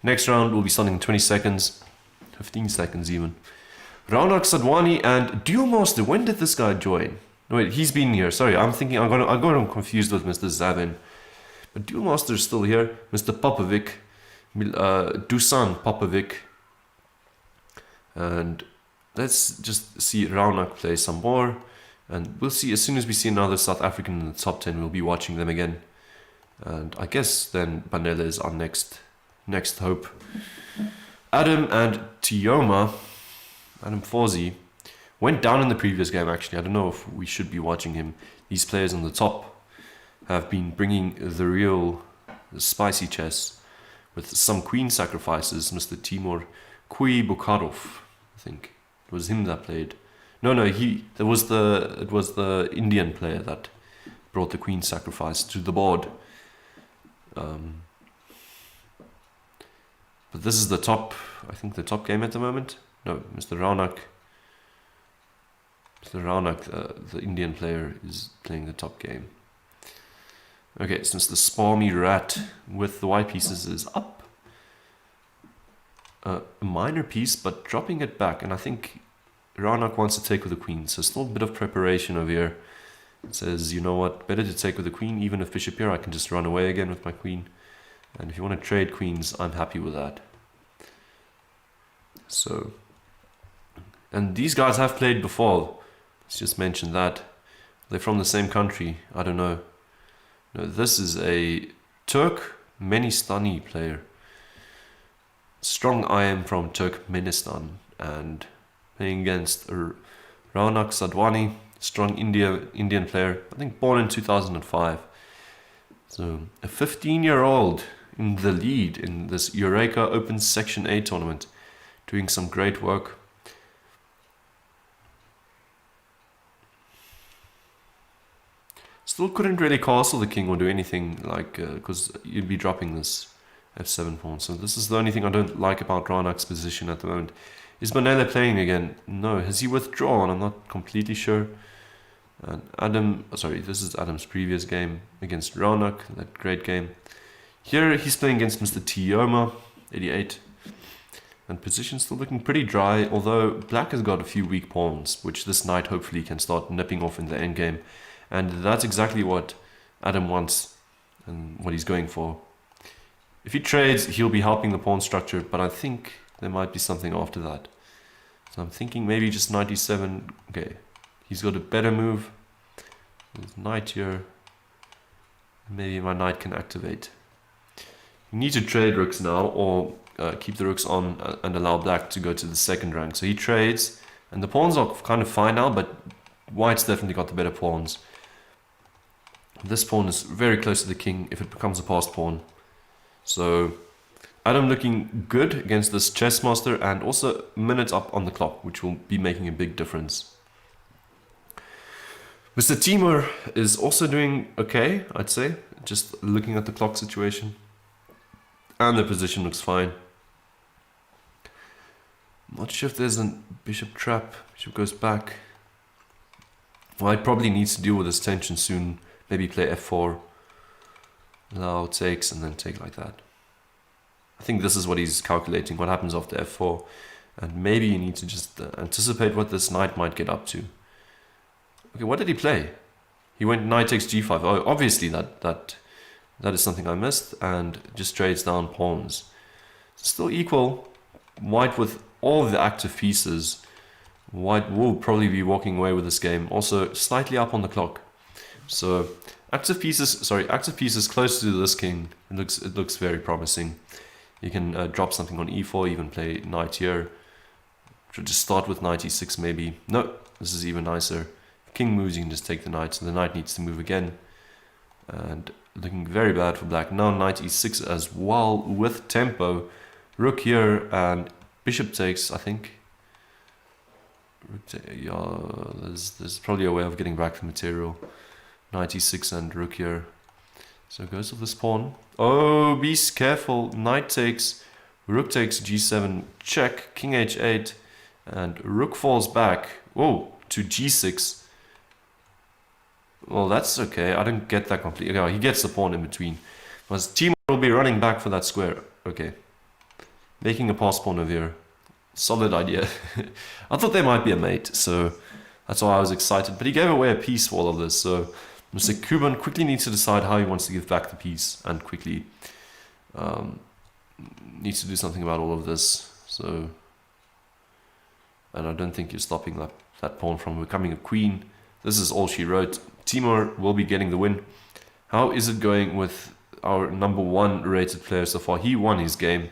Next round will be starting in 20 seconds. 15 seconds even. Raunak Sadwani and Duel Master. When did this guy join? No, wait, he's been here. Sorry, I got him confused with Mr. Zavin. But Duel Master is still here. Mr. Popovic, Dusan Popovic. And let's just see Raunak play some more. And we'll see, as soon as we see another South African in the top 10, we'll be watching them again. And I guess then Banele is our next hope. Adam and Tioma. Adam Forzi went down in the previous game actually. I don't know if we should be watching him. These players on the top have been bringing the real spicy chess with some queen sacrifices. Mr. Timur Kui Bukharov, I think it was him that played. No, it was the Indian player that brought the queen sacrifice to the board. But this is the top game at the moment. No, Mr. Raunak, the Indian player, is playing the top game. Okay, since the Sparmy Rat with the white pieces is up. A minor piece, but dropping it back. And I think Raunak wants to take with the queen. So still a bit of preparation over here. It says, you know what, better to take with the queen. Even if bishop here, I can just run away again with my queen. And if you want to trade queens, I'm happy with that. So... And these guys have played before. Let's just mention that. They're from the same country. I don't know. No, this is a Turkmenistani player. Strong I am from Turkmenistan. And playing against Raunak Sadwani. Strong Indian player. I think born in 2005. So a 15-year-old in the lead in this Eureka Open Section A tournament. Doing some great work. Still couldn't really castle the king or do anything like because you'd be dropping this f7 pawn. So this is the only thing I don't like about Raunak's position at the moment. Is Banele playing again? No. Has he withdrawn? I'm not completely sure. And this is Adam's previous game against Raunak, that great game. Here he's playing against Mr. Tioma, 88. And position still looking pretty dry, although black has got a few weak pawns, which this knight hopefully can start nipping off in the endgame. And that's exactly what Adam wants and what he's going for. If he trades, he'll be helping the pawn structure, but I think there might be something after that. So I'm thinking maybe just 97. Okay, he's got a better move. There's knight here. Maybe my knight can activate. You need to trade rooks now, or keep the rooks on and allow black to go to the second rank. So he trades, and the pawns are kind of fine now, but white's definitely got the better pawns. This pawn is very close to the king if it becomes a passed pawn. So Adam looking good against this chess master, and also minutes up on the clock, which will be making a big difference. Mr. Timur is also doing okay, I'd say, just looking at the clock situation. And the position looks fine. Not sure if there's a bishop trap. Bishop goes back. White probably needs to deal with this tension soon. Maybe play f4. Allow takes and then take like that. I think this is what he's calculating, what happens after f4. And maybe you need to just anticipate what this knight might get up to. Okay, what did he play? He went knight takes g5. Oh, obviously that is something I missed, and just trades down pawns. Still equal. White with all the active pieces. White will probably be walking away with this game. Also slightly up on the clock. So active pieces close to this king. It looks very promising. You can drop something on e4, even play knight here. Should just start with knight e6 maybe. No, this is even nicer. If king moves, you can just take the knight. So the knight needs to move again. And looking very bad for black. Now knight e6 as well with tempo. Rook here and bishop takes, I think. Yeah, there's probably a way of getting back the material. Knight e6 and rook here. So goes with this pawn. Oh, be careful. Knight takes, rook takes g7, check, king h8, and rook falls back. Whoa, to g6. Well, that's okay. I don't get that completely. Okay, he gets the pawn in between. Because Timur will be running back for that square. Okay. Making a pass pawn over here. Solid idea. I thought there might be a mate, so that's why I was excited. But he gave away a piece for all of this, so Mr. Kuban quickly needs to decide how he wants to give back the piece, and quickly needs to do something about all of this. So, and I don't think you're stopping that pawn from becoming a queen. This is all she wrote. Timur will be getting the win. How is it going with our #1 rated player so far? He won his game.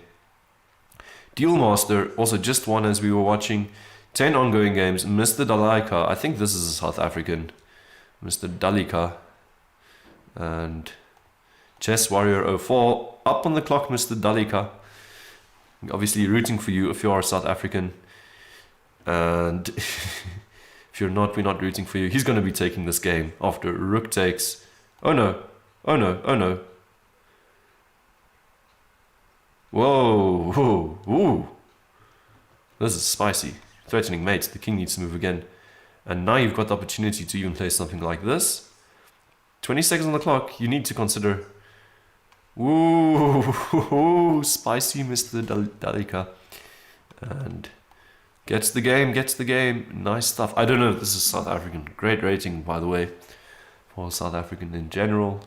Duel Master also just won as we were watching. 10 ongoing games. Mr. Dalika, I think this is a South African. Mr. Dalika. And Chess Warrior 04. Up on the clock, Mr. Dalika. Obviously rooting for you if you are South African. And if you're not, we're not rooting for you. He's going to be taking this game after rook takes. Oh no. Oh no. Oh no. Whoa, whoa, ooh. This is spicy. Threatening mates. The king needs to move again. And now you've got the opportunity to even play something like this. 20 seconds on the clock. You need to consider. Ooh, spicy Mr. Dalika. And gets the game. Nice stuff. I don't know if this is South African. Great rating, by the way, for South African in general.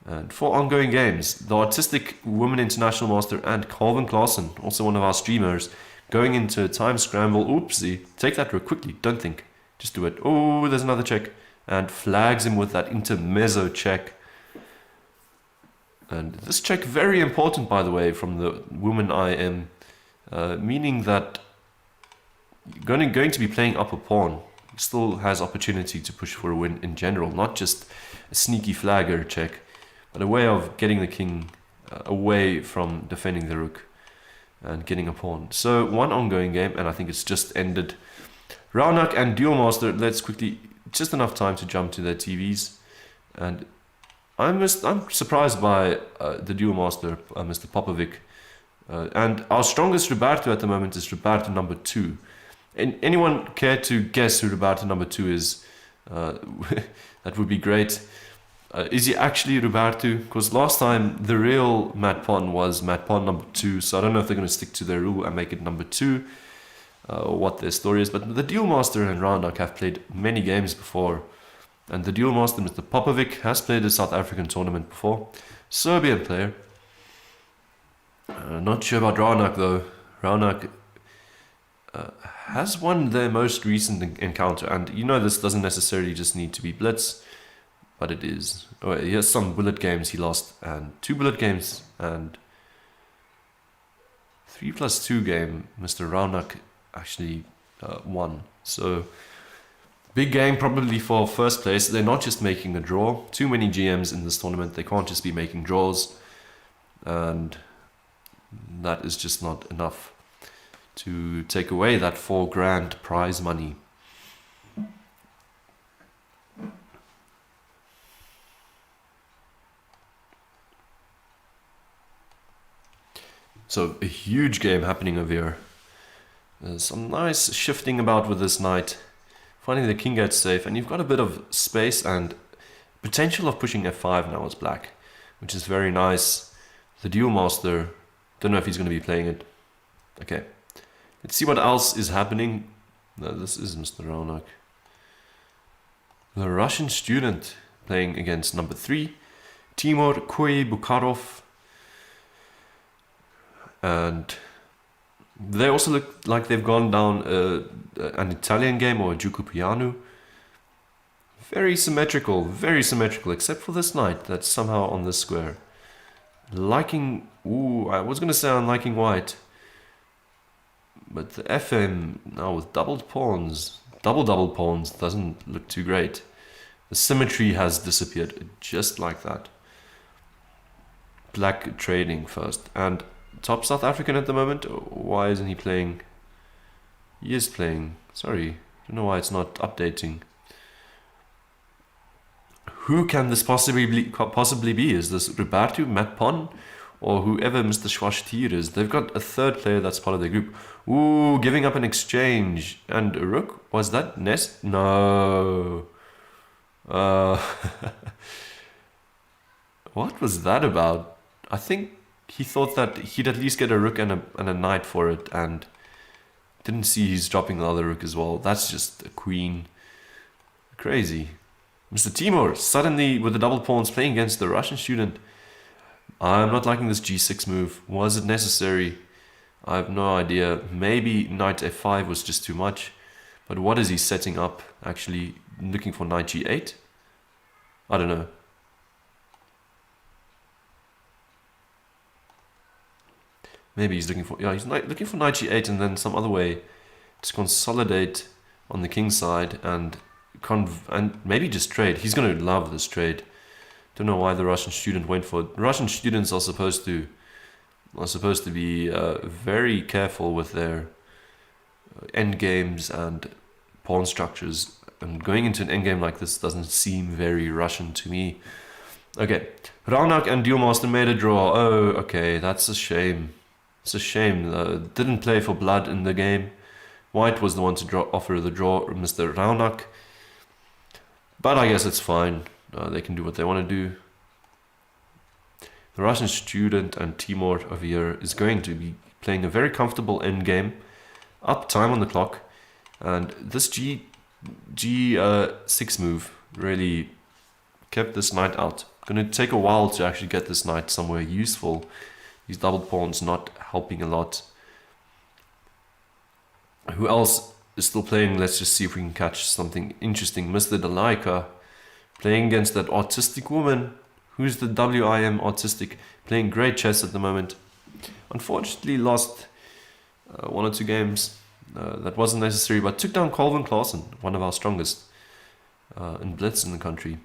And for ongoing games, the Artistic Women International Master and Calvin Klaassen, also one of our streamers, going into a time scramble. Oopsie. Take that rook quickly. Don't think. Just do it. Oh, there's another check. And flags him with that intermezzo check. And this check, very important, by the way, from the woman IM. Meaning that you're going to be playing up a pawn. Still has opportunity to push for a win in general. Not just a sneaky flagger check, but a way of getting the king away from defending the rook and getting a pawn. So one ongoing game, and I think it's just ended. Raunak and Duel Master, let's quickly, just enough time to jump to their TVs. And I'm surprised by the Duel Master, Mr. Popovic. And our strongest Roberto at the moment is Roberto #2. And anyone care to guess who Roberto #2 is? That would be great. Is he actually Roberto? Because last time the real Matt Pon was Matt Pon #2, so I don't know if they're going to stick to their rule and make it #2. what their story is. But the Duel Master and Rounduck have played many games before. And the Duel Master, Mr. Popovic, has played a South African tournament before. Serbian player. Not sure about Rounduck though. Rounduck has won their most recent encounter. And you know this doesn't necessarily just need to be Blitz. But it is. Oh, he has some bullet games he lost. And 2 bullet games. And 3+2 game, Mr. Rounduck actually won. So, big game probably for first place. They're not just making a draw. Too many GMs in this tournament. They can't just be making draws. And that is just not enough to take away that $4,000 prize money. So a huge game happening over here. There's some nice shifting about with this knight. Finding the king gets safe, and you've got a bit of space and potential of pushing f5 now as black, which is very nice. The Duel Master, don't know if he's going to be playing it. Okay, let's see what else is happening. No, this is Mr. Ronak. The Russian student playing against number 3, Timur Bukharov. And they also look like they've gone down an Italian game or a Giucopiano. Very symmetrical, except for this knight that's somehow on this square. Liking, I was going to say I'm liking white. But the FM now with double pawns doesn't look too great. The symmetry has disappeared just like that. Black trading first. And top South African at the moment. Why isn't he playing? He is playing. Sorry. Don't know why it's not updating. Who can this possibly be? Is this Roberto Matpon or whoever Mr. Schwachtier is? They've got a third player that's part of their group. Ooh, giving up an exchange. And a rook? Was that Nest? No. What was that about? I think he thought that he'd at least get a rook and a knight for it, and didn't see he's dropping the other rook as well. That's just a queen. Crazy. Mr. Timur suddenly with the double pawns playing against the Russian student. I'm not liking this g6 move. Was it necessary? I have no idea. Maybe knight f5 was just too much. But what is he setting up? Actually looking for knight g8? I don't know. Maybe he's looking for looking for knight g8 and then some other way to consolidate on the king side and maybe just trade. He's going to love this trade. Don't know why the Russian student went for it. Russian students are supposed to be very careful with their end games and pawn structures. And going into an endgame like this doesn't seem very Russian to me. Okay, Raunak and Duel Master made a draw. Oh, okay, that's a shame. It's a shame. Didn't play for blood in the game. White was the one to offer the draw, Mr. Raunak. But I guess it's fine. They can do what they want to do. The Russian student and Timur over here is going to be playing a very comfortable endgame. Up time on the clock. And this G6 move really kept this knight out. Going to take a while to actually get this knight somewhere useful. These double pawns not helping a lot. Who else is still playing? Let's just see if we can catch something interesting. Mr. Dalaika playing against that autistic woman. Who's the WIM autistic? Playing great chess at the moment. Unfortunately lost 1 or 2 games. That wasn't necessary, but took down Colvin Clausen, one of our strongest in Blitz in the country.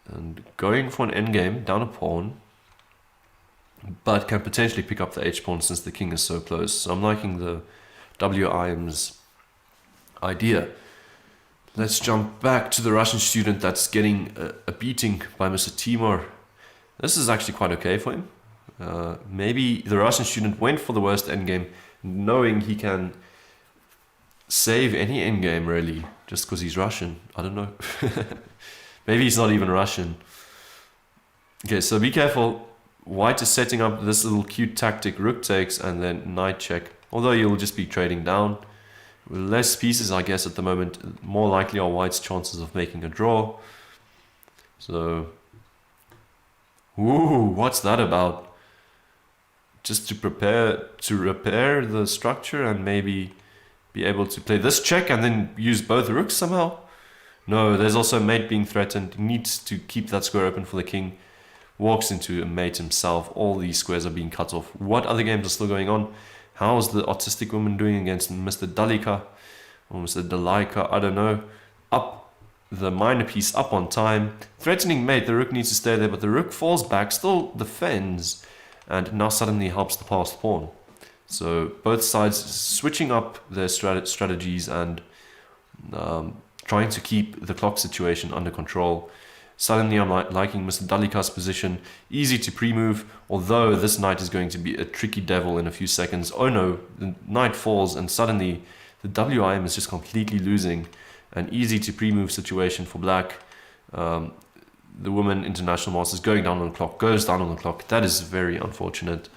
And going for an endgame, down a pawn, but can potentially pick up the H-pawn since the king is so close. So I'm liking the WIM's idea. Let's jump back to the Russian student that's getting a beating by Mr. Timur. This is actually quite okay for him. Maybe the Russian student went for the worst endgame, knowing he can save any endgame really, just because he's Russian. I don't know. Maybe he's not even Russian. Okay, so be careful. White is setting up this little cute tactic, rook takes, and then knight check. Although you'll just be trading down. With less pieces, I guess, at the moment, more likely are white's chances of making a draw. So, ooh, what's that about? Just to repair the structure and maybe be able to play this check and then use both rooks somehow? No, there's also mate being threatened. He needs to keep that square open for the king. Walks into a mate himself. All these squares are being cut off. What other games are still going on? How's the autistic woman doing against Mr. Dalika? Or Mr. Dalika, I don't know. Up the minor piece, up on time. Threatening mate, the rook needs to stay there, but the rook falls back, still defends, and now suddenly helps the passed pawn. So both sides switching up their strategies and trying to keep the clock situation under control. Suddenly I'm liking Mr. Dalika's position. Easy to pre-move, although this knight is going to be a tricky devil in a few seconds. Oh no, the knight falls and suddenly the WIM is just completely losing. An easy to pre-move situation for black. The woman international masters going down on the clock, goes down on the clock. That is very unfortunate.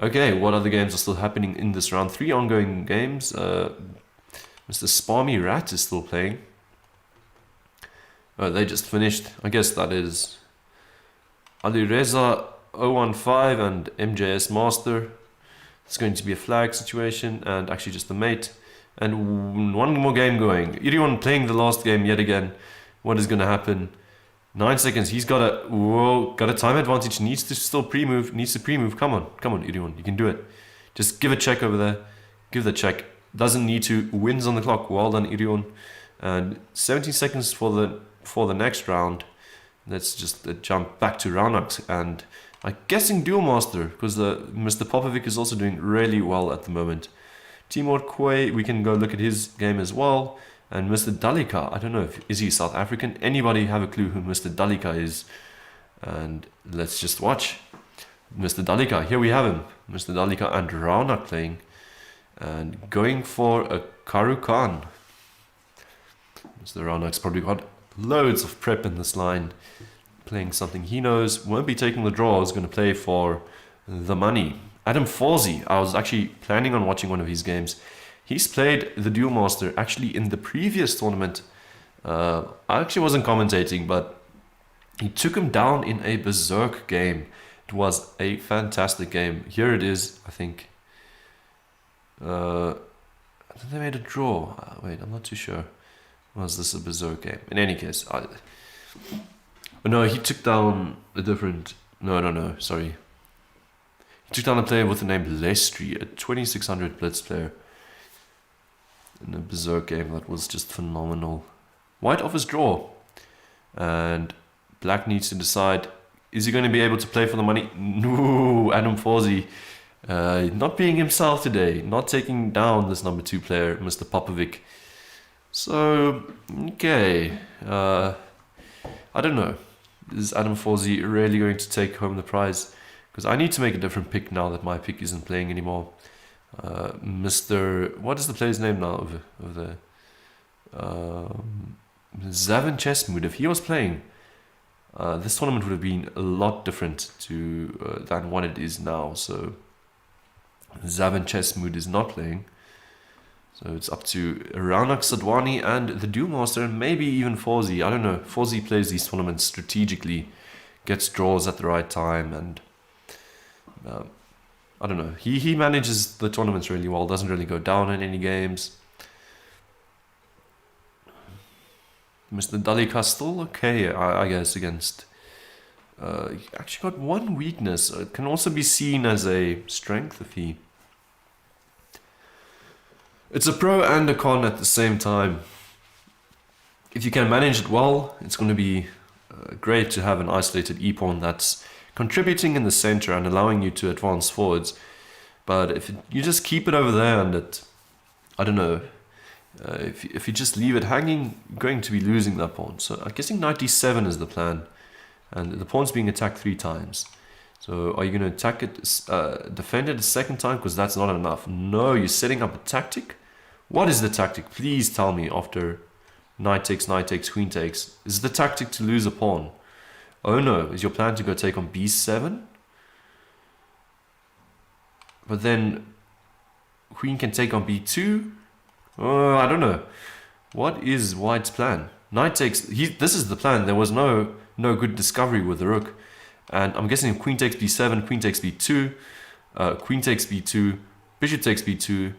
Okay, what other games are still happening in this round? 3 ongoing games. Mr. Sparmy Rat is still playing. Oh, they just finished. I guess that is Alireza 015 and MJS Master. It's going to be a flag situation and actually just the mate. And one more game going. Irion playing the last game yet again. What is going to happen? 9 seconds. He's got a time advantage. Needs to still pre-move. Needs to pre-move. Come on, Irion. You can do it. Just give a check over there. Give the check. Doesn't need to. Wins on the clock. Well done, Irion. And 17 seconds for the next round. Let's just jump back to Raunax, and I'm guessing Duel Master, because Mr. Popovic is also doing really well at the moment. Timur Quay, we can go look at his game as well. And Mr. Dalika, I don't know, is he South African? Anybody have a clue who Mr. Dalika is? And let's just watch. Mr. Dalika, here we have him. Mr. Dalika and Raunak playing. And going for a Karu Khan. Mr. Raunak's probably got loads of prep in this line. Playing something he knows. Won't be taking the draw. Is going to play for the money. Adam Forsey. I was actually planning on watching one of his games. He's played the Duel Master actually in the previous tournament. I actually wasn't commentating, but he took him down in a berserk game. It was a fantastic game. Here it is, I think. I think they made a draw. Wait, I'm not too sure. Was this a berserk game? In any case, no, he took down a different. No, sorry. He took down a player with the name Lestri, a 2600 blitz player, in a berserk game that was just phenomenal. White offers draw, and black needs to decide: is he going to be able to play for the money? No, Adam Forsey, not being himself today, not taking down this number 2 player, Mr. Popovic. So, okay, I don't know. Is Adam Forsey really going to take home the prize? Because I need to make a different pick now that my pick isn't playing anymore. Mr. What is the player's name now of the Zavin Chessmood? If he was playing, this tournament would have been a lot different than what it is now. So Zavin Chessmood is not playing. So it's up to Raunak Sadwani and the Duel Master, and maybe even Forsey. I don't know. Forsey plays these tournaments strategically, gets draws at the right time, and I don't know. He manages the tournaments really well. Doesn't really go down in any games. Mr. Dalika still okay, I guess, against. He actually got one weakness. It can also be seen as a strength if he. It's a pro and a con at the same time. If you can manage it well, it's going to be great to have an isolated e-pawn that's contributing in the center and allowing you to advance forwards. But if you just keep it over there and I don't know, if you just leave it hanging, you're going to be losing that pawn. So I'm guessing knight d7 is the plan, and the pawn's being attacked 3 times. So are you going to attack it, defend it a second time? Because that's not enough. No, you're setting up a tactic. What is the tactic? Please tell me after knight takes, queen takes. Is the tactic to lose a pawn? Oh no, is your plan to go take on b7? But then queen can take on b2. I don't know. What is white's plan? Knight takes... This is the plan. There was no good discovery with the rook. And I'm guessing queen takes b7, queen takes b2, queen takes b2, bishop takes b2.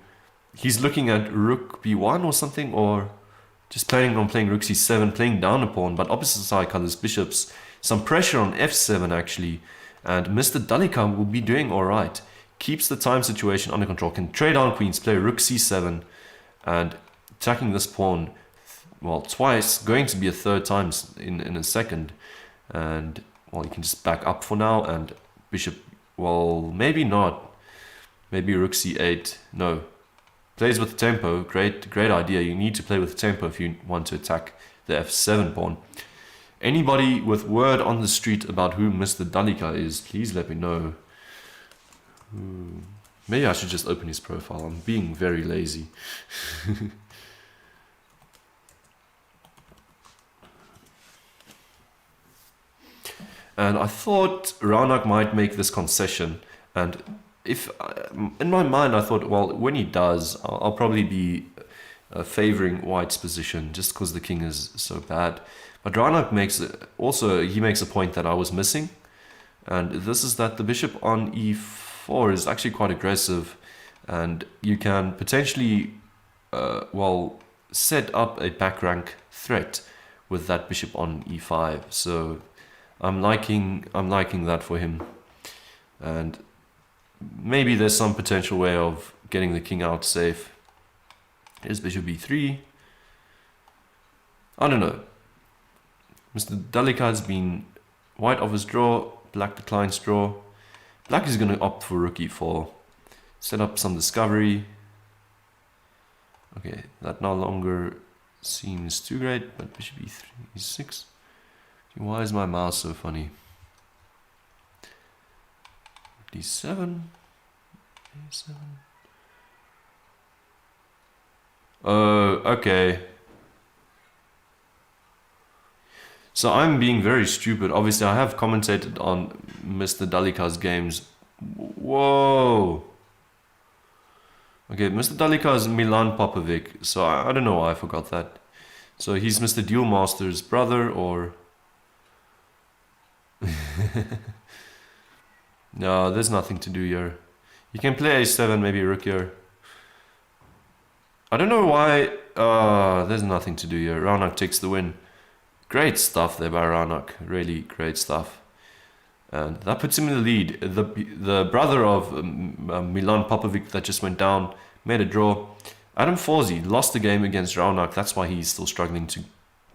He's looking at rook b1 or something, or just planning on playing rook c7, playing down a pawn, but opposite side colors bishops. Some pressure on f7 actually, and Mr. Dalika will be doing alright. Keeps the time situation under control, can trade on queens, play rook c7, and attacking this pawn, well, twice, going to be a third time in a second. And, well, you can just back up for now, and bishop, well, maybe not. Maybe rook c8, no. Plays with tempo, great idea. You need to play with tempo if you want to attack the f7 pawn. Anybody with word on the street about who Mr. Dalika is, please let me know. Maybe I should just open his profile. I'm being very lazy. And I thought Raunak might make this concession, and if in my mind I thought, well, when he does, I'll probably be favoring white's position just because the king is so bad. But Raunak makes a point that I was missing, and this is that the bishop on e4 is actually quite aggressive, and you can potentially well, set up a back rank threat with that bishop on e5. So I'm liking that for him, and maybe there's some potential way of getting the king out safe. Here's bishop b3. I don't know. Mr. Dalika has been white offers draw, black declines draw. Black is going to opt for rook e4. Set up some discovery. Okay, that no longer seems too great, but bishop e3, e6. Why is my mouse so funny? d7, a7. Oh, okay. So I'm being very stupid. Obviously, I have commentated on Mr. Dalika's games. Whoa. Okay, Mr. Dalika is Milan Popovic. So I don't know why I forgot that. So he's Mr. Duelmaster's brother, or... No, there's nothing to do here. You can play a7, maybe rook here. I don't know why. There's nothing to do here. Raunak takes the win. Great stuff there by Raunak. Really great stuff. And that puts him in the lead. The brother of Milan Popovic that just went down made a draw. Adam Forzi lost the game against Raunak. That's why he's still struggling to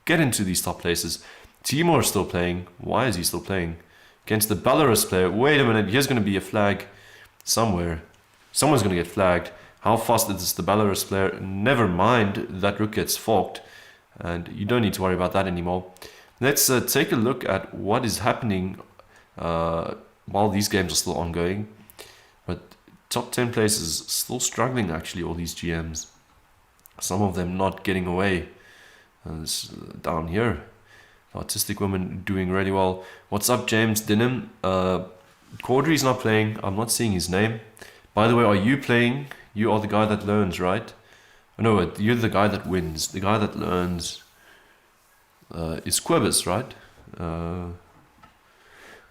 get into these top places. Timur is still playing. Why is he still playing? Against the Belarus player. Wait a minute, here's going to be a flag somewhere. Someone's going to get flagged. How fast is the Belarus player? Never mind, that rook gets forked. And you don't need to worry about that anymore. Let's take a look at what is happening while these games are still ongoing. But top 10 places still struggling actually, all these GMs. Some of them not getting away. Down here. Artistic woman doing really well. What's up, James Dinham? Caudry's not playing. I'm not seeing his name. By the way, are you playing? You are the guy that learns, right? No, you're the guy that wins. The guy that learns is Quibus, right?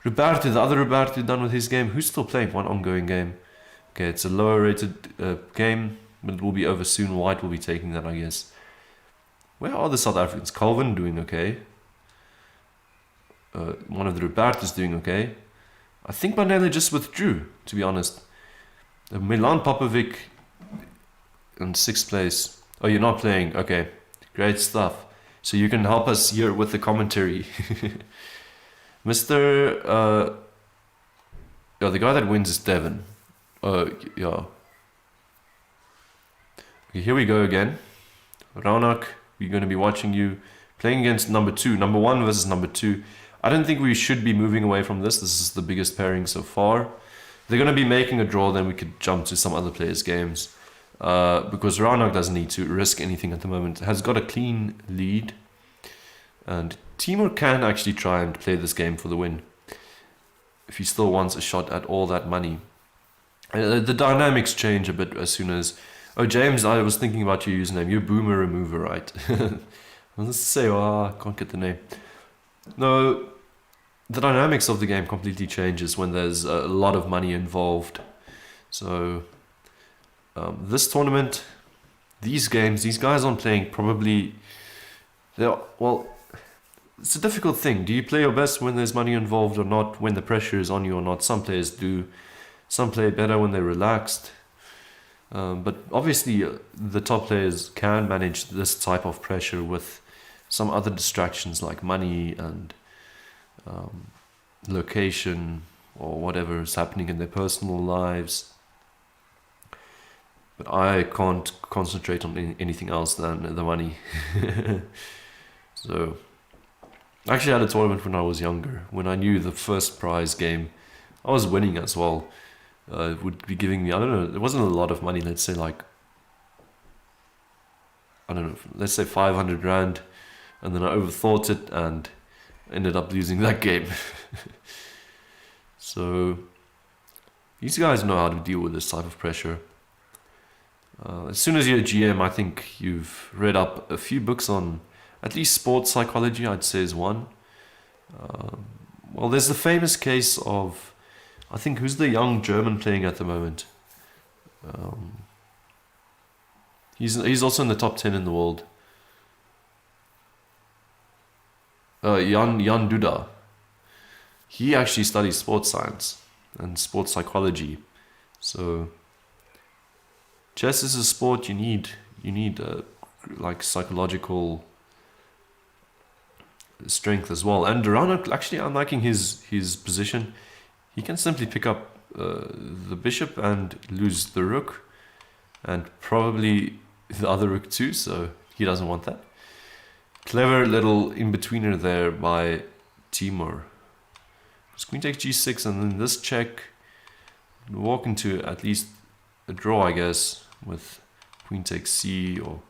Roberto, the other Roberto, done with his game. Who's still playing one ongoing game? Okay, it's a lower rated game, but it will be over soon. White will be taking that, I guess. Where are the South Africans? Calvin doing okay. One of the Roberto's doing okay. I think Manele just withdrew, to be honest. Milan Popovic in 6th place. Oh, you're not playing. Okay, great stuff. So you can help us here with the commentary. Mr. Yeah, the guy that wins is Devon. Yeah. Okay, here we go again. Raunak, we're going to be watching you playing against number 2. Number 1 versus number 2. I don't think we should be moving away from this. This is the biggest pairing so far. They're going to be making a draw, then we could jump to some other players' games. Because Raunak doesn't need to risk anything at the moment. Has got a clean lead. And Timur can actually try and play this game for the win, if he still wants a shot at all that money. The dynamics change a bit as soon as... Oh, James, I was thinking about your username. You're Boomer Remover, right? Let's say, oh, I can't get the name. No, the dynamics of the game completely changes when there's a lot of money involved. So, this tournament, these games, these guys aren't playing probably... Well, it's a difficult thing. Do you play your best when there's money involved or not? When the pressure is on you or not? Some players do. Some play better when they're relaxed. But obviously, the top players can manage this type of pressure with some other distractions like money and location or whatever is happening in their personal lives. But I can't concentrate on anything else than the money. So, I actually had a tournament when I was younger. When I knew the first prize game, I was winning as well. It would be giving me, I don't know, it wasn't a lot of money, let's say like, I don't know, let's say 500 Rand, and then I overthought it and ended up losing that game. So, these guys know how to deal with this type of pressure. As soon as you're a GM, I think you've read up a few books on at least sports psychology, I'd say is one. Well, there's the famous case of, I think, who's the young German playing at the moment? He's also in the top 10 in the world. Jan Duda. He actually studies sports science and sports psychology. So chess is a sport you need like psychological strength as well. And Durano, actually, I'm liking his position. He can simply pick up the bishop and lose the rook, and probably the other rook too, so he doesn't want that. Clever little in-betweener there by Timur. Because queen takes g6, and then this check, walk into at least a draw, I guess, with queen takes c or...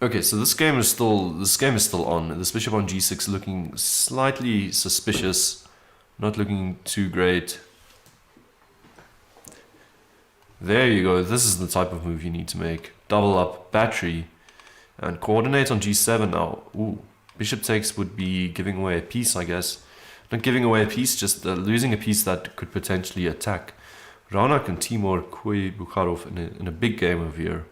Okay, so this game is still on. This bishop on g6 looking slightly suspicious. Not looking too great. There you go. This is the type of move you need to make. Double up battery and coordinate on g7 now. Ooh, bishop takes would be giving away a piece, I guess. Not giving away a piece, just losing a piece that could potentially attack. Ranak and Timur Kui Bukharov in a big game over here.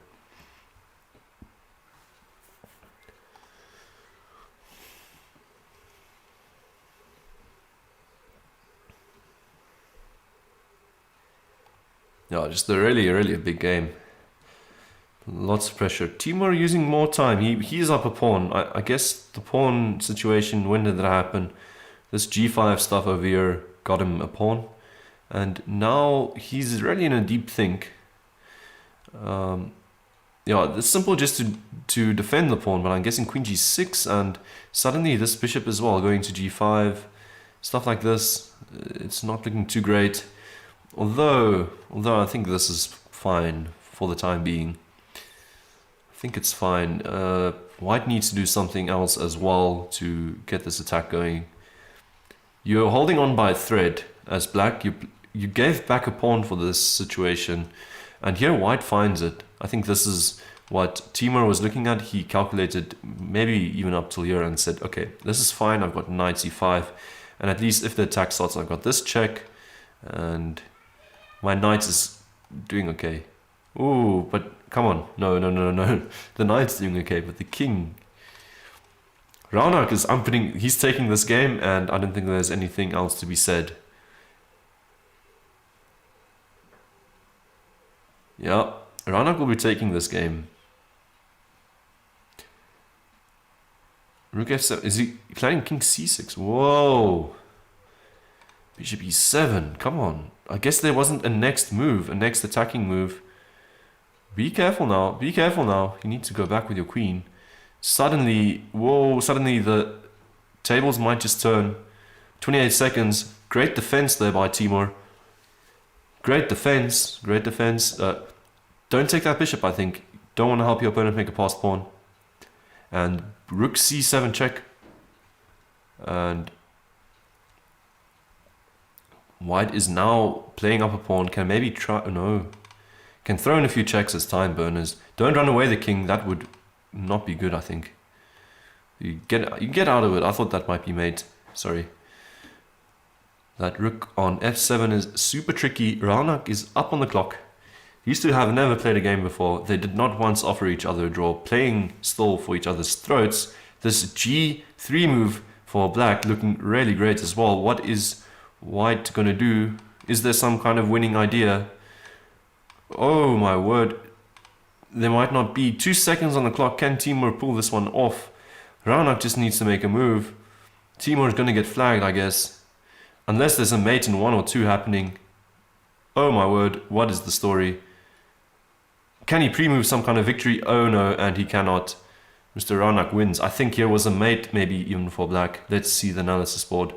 Yeah, just a really a big game. Lots of pressure. Timur using more time. He's up a pawn. I guess the pawn situation, when did that happen? This g5 stuff over here got him a pawn. And now he's really in a deep think. Yeah, it's simple just to defend the pawn, but I'm guessing queen g6 and suddenly this bishop as well going to g5. Stuff like this. It's not looking too great. Although I think this is fine for the time being. I think it's fine. White needs to do something else as well to get this attack going. You're holding on by a thread as black. You gave back a pawn for this situation, and here white finds it. I think this is what Timur was looking at. He calculated maybe even up till here and said, okay, this is fine. I've got knight c5, and at least if the attack starts, I've got this check, and my knight is doing okay. Ooh, but come on. No. The knight's doing okay, but the king... Raunak is he's taking this game, and I don't think there's anything else to be said. Yeah, Raunak will be taking this game. Rook f7. Is he planning king c6? Whoa. Bishop e7. Come on. I guess there wasn't a next move, a next attacking move. Be careful now. Be careful now. You need to go back with your queen. Suddenly, whoa, suddenly the tables might just turn. 28 seconds. Great defense there by Timur. Great defense. Great defense. Don't take that bishop, I think. Don't want to help your opponent make a passed pawn. And rook c7 check. And White is now playing up a pawn, can maybe try, no, can throw in a few checks as time burners. Don't run away the king, that would not be good, I think. You get out of it. I thought that might be mate, sorry. That rook on f7 is super tricky. Raunak is up on the clock. Used to have never played a game before. They did not once offer each other a draw, playing stall for each other's throats. This g3 move for black looking really great as well. What is white gonna do? Is there some kind of winning idea? Oh my word. There might not be. 2 seconds on the clock. Can Timur pull this one off? Raunak just needs to make a move. Timur is gonna get flagged, I guess. Unless there's a mate in 1 or 2 happening. Oh my word, what is the story? Can he pre-move some kind of victory? Oh no, and he cannot. Mr. Raunak wins. I think here was a mate, maybe even for black. Let's see the analysis board.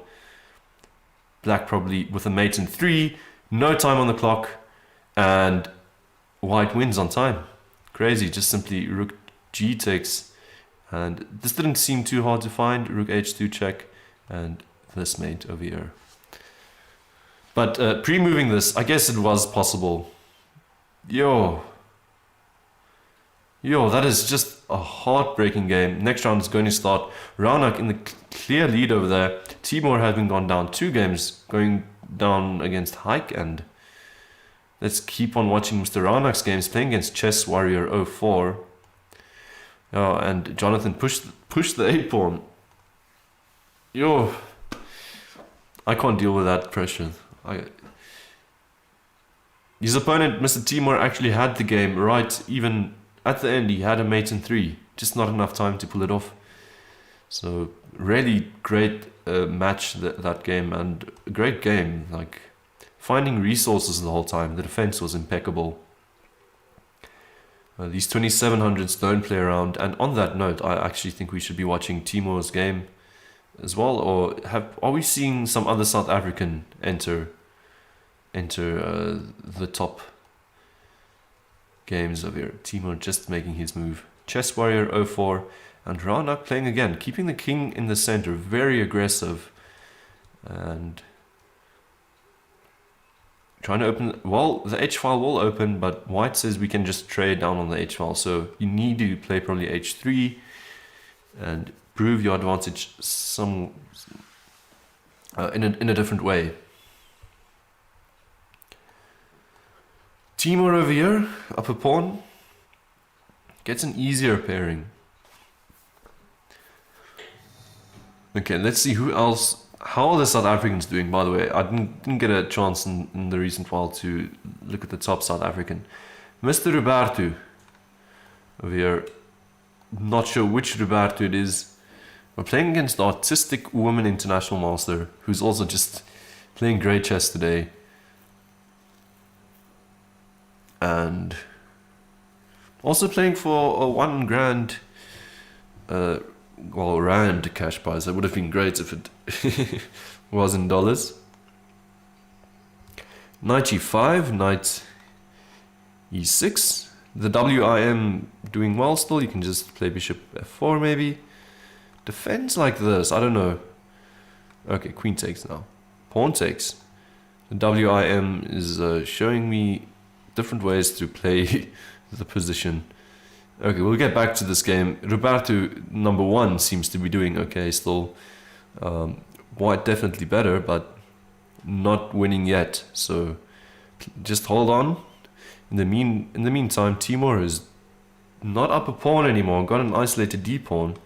Black probably with a mate in 3. No time on the clock. And white wins on time. Crazy, just simply rook g takes. And this didn't seem too hard to find. Rook h2 check. And this mate over here. But pre-moving this, I guess it was possible. Yo, that is just a heartbreaking game. Next round is going to start. Raunak in the clear lead over there. Timur having gone down 2 games, going down against Hike. And let's keep on watching Mr. Raunak's games, playing against Chess Warrior 04. Oh, and Jonathan pushed the 8 pawn. Yo, I can't deal with that pressure. His opponent, Mr. Timur, actually had the game right. Even at the end, he had a mate in 3. Just not enough time to pull it off. So, really great match that game, and a great game. Like, finding resources the whole time. The defense was impeccable. These 2700s don't play around. And on that note, I actually think we should be watching Timur's game as well, or are we seeing some other South African enter the top games of here? Timur just making his move. Chess Warrior 04 and Raunak playing again, keeping the king in the center, very aggressive and trying to open. Well, the h file will open, but white says we can just trade down on the h file, so you need to play probably h3 and prove your advantage some in a different way. Timur over here, up a pawn, gets an easier pairing. Okay, let's see who else. How are the South Africans doing, by the way? I didn't get a chance in the recent while to look at the top South African. Mr. Roberto over here, not sure which Roberto it is. We're playing against the Artistic Woman International Master, who's also just playing great chess today. And also playing for a $1 grand, rand cash prize. That would have been great if it was in dollars. Knight e5, knight e6. The WIM doing well still. You can just play bishop f4 maybe. Defense like this, I don't know. Okay, queen takes now. Pawn takes. The WIM is showing me different ways to play the position. Okay, we'll get back to this game. Roberto number 1 seems to be doing okay still. White definitely better, but not winning yet. So just hold on. In the meantime, Timur is not up a pawn anymore. Got an isolated d pawn.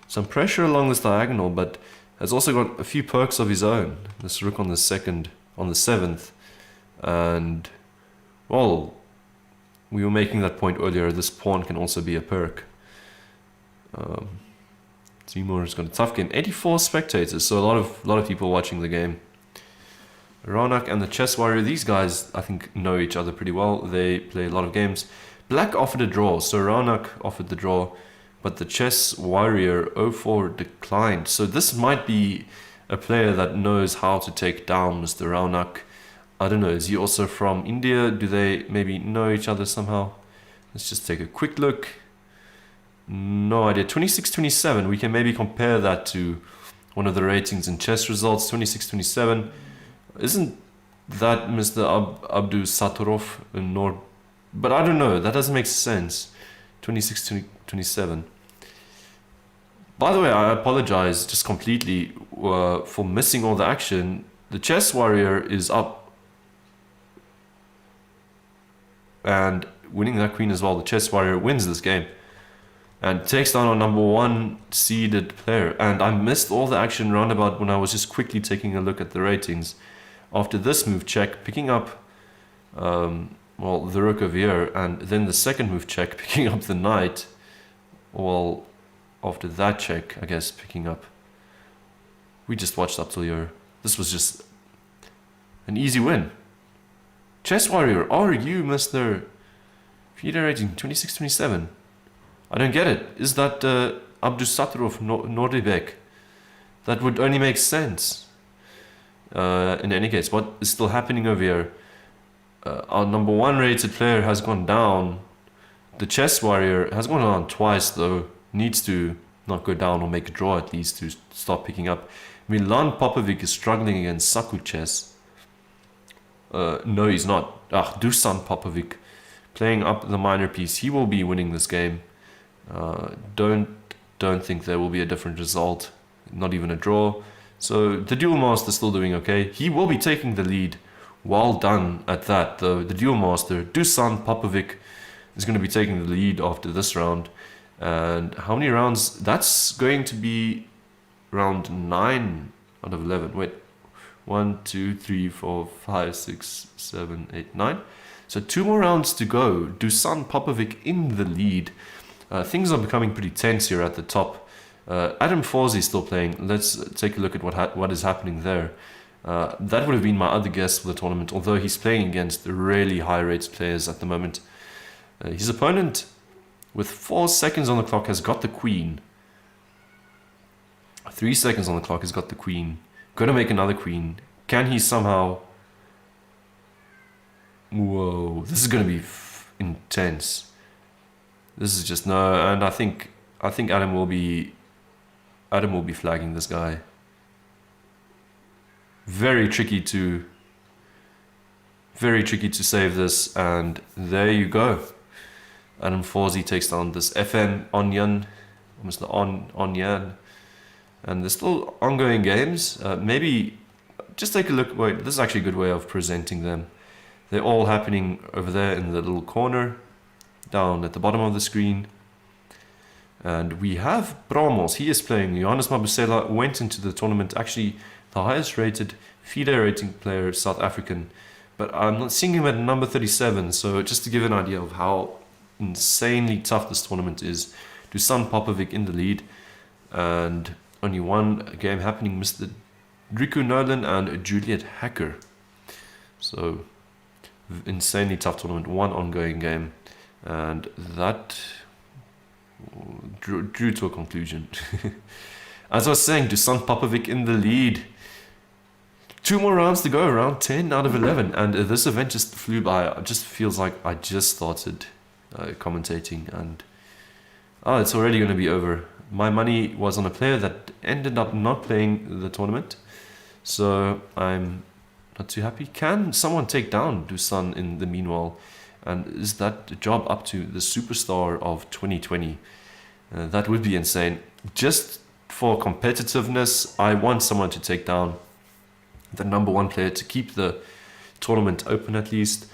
Some pressure along this diagonal, but has also got a few perks of his own. This rook on the 7th, and well, we were making that point earlier. This pawn can also be a perk. Timur's got a tough game. 84 spectators, so a lot of people watching the game. Raunak and the Chess Warrior, these guys I think know each other pretty well. They play a lot of games. Black offered a draw, so Raunak offered the draw, but the Chess Warrior 04 declined. So this might be a player that knows how to take down Mr. Raunak. I don't know, is he also from India? Do they maybe know each other somehow? Let's just take a quick look. No idea. 26-27, we can maybe compare that to one of the ratings and chess results. 26-27 isn't that Mr. Abdu Saturov nor, but I don't know, that doesn't make sense. 26 27. By the way, I apologize just completely for missing all the action. The chess warrior is up and winning that queen as well. The chess warrior wins this game and takes down our number 1 seeded player. And I missed all the action roundabout when I was just quickly taking a look at the ratings. After this move check, picking up well, the rook over here, and then the second move check, picking up the knight. Well, after that check, I guess, picking up. We just watched up till here. This was just an easy win. Chess warrior, are you Mr. FIDE rating 26-27? I don't get it. Is that Abdusattorov Nordebek? That would only make sense. In any case, what is still happening over here? Our number 1 rated player has gone down. The chess warrior has gone down twice though. Needs to not go down or make a draw at least to start picking up. Milan Popovic is struggling against Saku chess. No, he's not. Dusan Popovic playing up the minor piece. He will be winning this game. Don't think there will be a different result. Not even a draw. So the duel master still doing okay. He will be taking the lead. Well done at that though. The duel master Dusan Popovic is going to be taking the lead after this round. And how many rounds? That's going to be round 9 out of 11. Wait, 1, 2, 3, 4, 5, 6, 7, 8, 9. So 2 more rounds to go. Dusan Popovic in the lead. Things are becoming pretty tense here at the top. Adam Forsey is still playing. Let's take a look at what is happening there. That would have been my other guess for the tournament, although he's playing against really high-rated players at the moment. His opponent, with 4 seconds on the clock, has got the queen. 3 seconds on the clock has got the queen. Gonna make another queen. Can he somehow... Whoa, this is gonna be intense. This is just no, and I think Adam will be flagging this guy. Very tricky to save this, and there you go. Adam Forsey takes down this FM Onyan, Mr. Onyan, and there's still ongoing games. Maybe just take a look. Wait, this is actually a good way of presenting them. They're all happening over there in the little corner, down at the bottom of the screen. And we have Bromos. He is playing. Johannes Mabusela went into the tournament, actually the highest rated FIDE rating player, South African. But I'm not seeing him at number 37. So just to give an idea of how insanely tough this tournament is. Dusan Popovic in the lead. And only one game happening, Mr. Driku Nolan and Juliet Hacker. So insanely tough tournament. One ongoing game. And that drew to a conclusion. As I was saying, Dusan Popovic in the lead. 2 more rounds to go, round 10 out of 11. And this event just flew by. It just feels like I just started commentating. And it's already going to be over. My money was on a player that ended up not playing the tournament. So I'm not too happy. Can someone take down Dusan in the meanwhile? And is that job up to the superstar of 2020? That would be insane. Just for competitiveness, I want someone to take down the number 1 player to keep the tournament open at least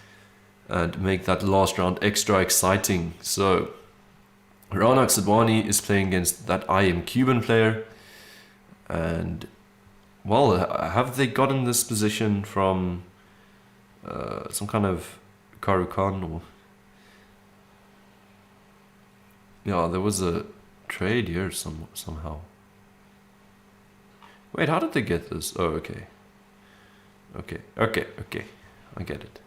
and make that last round extra exciting. So Ranak Sidwani is playing against that I Am Cuban player. And well, have they gotten this position from some kind of Karukan or... Yeah, there was a trade here somehow. Wait, how did they get this? Oh, okay. Okay. I get it.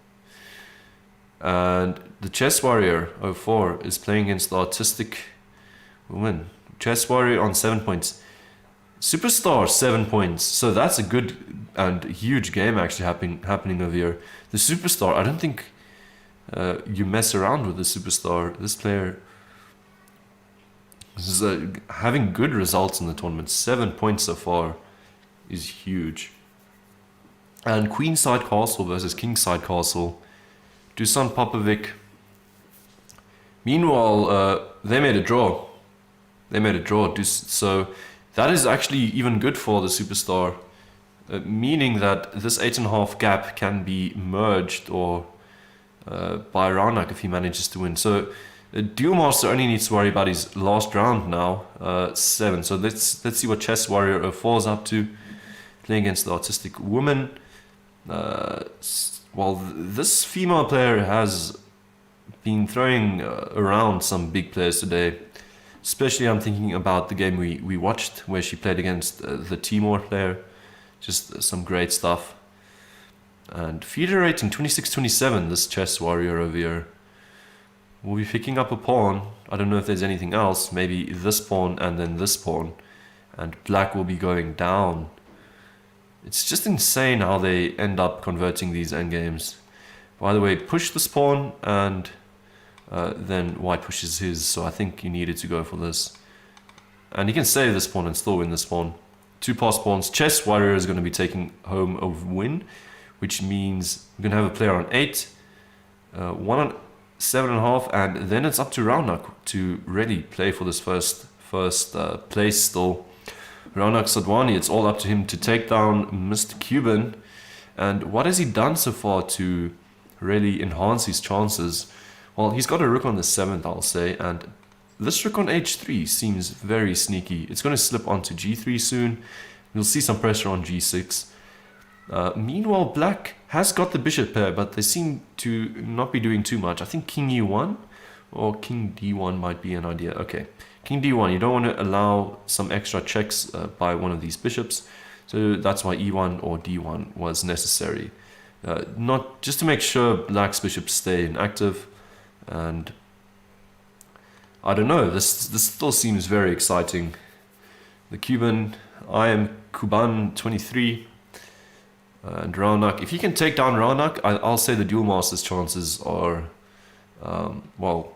And the Chess Warrior 04 is playing against the Artistic Woman. Chess Warrior on 7 points. Superstar 7 points. So that's a good and huge game actually happening over here. The Superstar, I don't think you mess around with the Superstar. This player is having good results in the tournament. 7 points so far is huge. And queenside castle versus kingside castle. Dusan Popovic. Meanwhile, they made a draw. So that is actually even good for the superstar, meaning that this 8.5 gap can be merged or by Raunak if he manages to win. So Duel Master only needs to worry about his last round now, 7. So let's see what Chess Warrior 04 is up to, playing against the Autistic Woman. Well, this female player has been throwing around some big players today. Especially I'm thinking about the game we watched where she played against the Timor player. Just some great stuff. And feeder rating 26-27, this Chess Warrior over here. We'll be picking up a pawn. I don't know if there's anything else. Maybe this pawn and then this pawn. And black will be going down. It's just insane how they end up converting these endgames. By the way, push this pawn and then white pushes his, so I think you needed to go for this. And you can save this pawn and still win this pawn. 2 passed pawns. Chess Warrior is going to be taking home a win, which means we're going to have a player on 8, 1 on 7.5, and then it's up to Raunak to really play for this first place still. Raunak Sadwani, it's all up to him to take down Mr. Cuban. And what has he done so far to really enhance his chances? Well, he's got a rook on the 7th, I'll say, and this rook on h3 seems very sneaky. It's going to slip onto g3 soon. We'll see some pressure on g6. Meanwhile, black has got the bishop pair, but they seem to not be doing too much. I think king e1 or king d1 might be an idea. Okay, king d1, you don't want to allow some extra checks by one of these bishops. So that's why e1 or d1 was necessary. Not just to make sure black's bishops stay inactive. And I don't know, this still seems very exciting. The Cuban, I am Kuban 23, and Raunak. If he can take down Raunak, I'll say the Duel Master's chances are, well,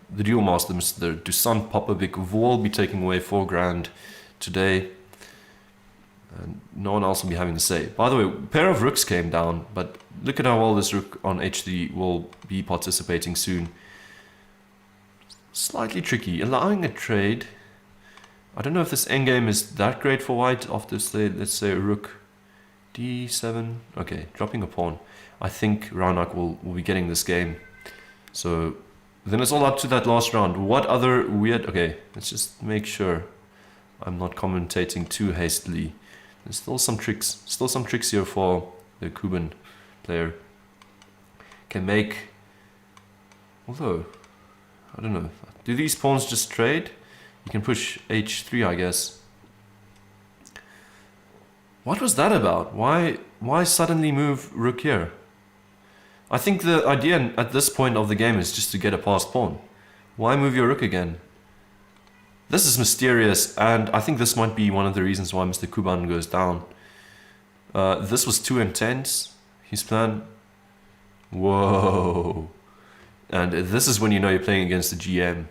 the Duel Master, Mr. Dusan Popovic, will be taking away 4 grand today. And no one else will be having to say. By the way, a pair of rooks came down, but look at how well this rook on h3 will be participating soon. Slightly tricky, allowing a trade. I don't know if this endgame is that great for white after, say, let's say, a rook d7. Okay, dropping a pawn. I think Raunak will be getting this game. So then it's all up to that last round. What other weird... Okay, let's just make sure I'm not commentating too hastily. There's still some tricks here for the Cuban player. Can make, although, I don't know, do these pawns just trade? You can push h3, I guess. What was that about? Why suddenly move rook here? I think the idea at this point of the game is just to get a passed pawn. Why move your rook again? This is mysterious, and I think this might be one of the reasons why Mr. Kuban goes down. This was too intense, his plan. Whoa. And this is when you know you're playing against a GM.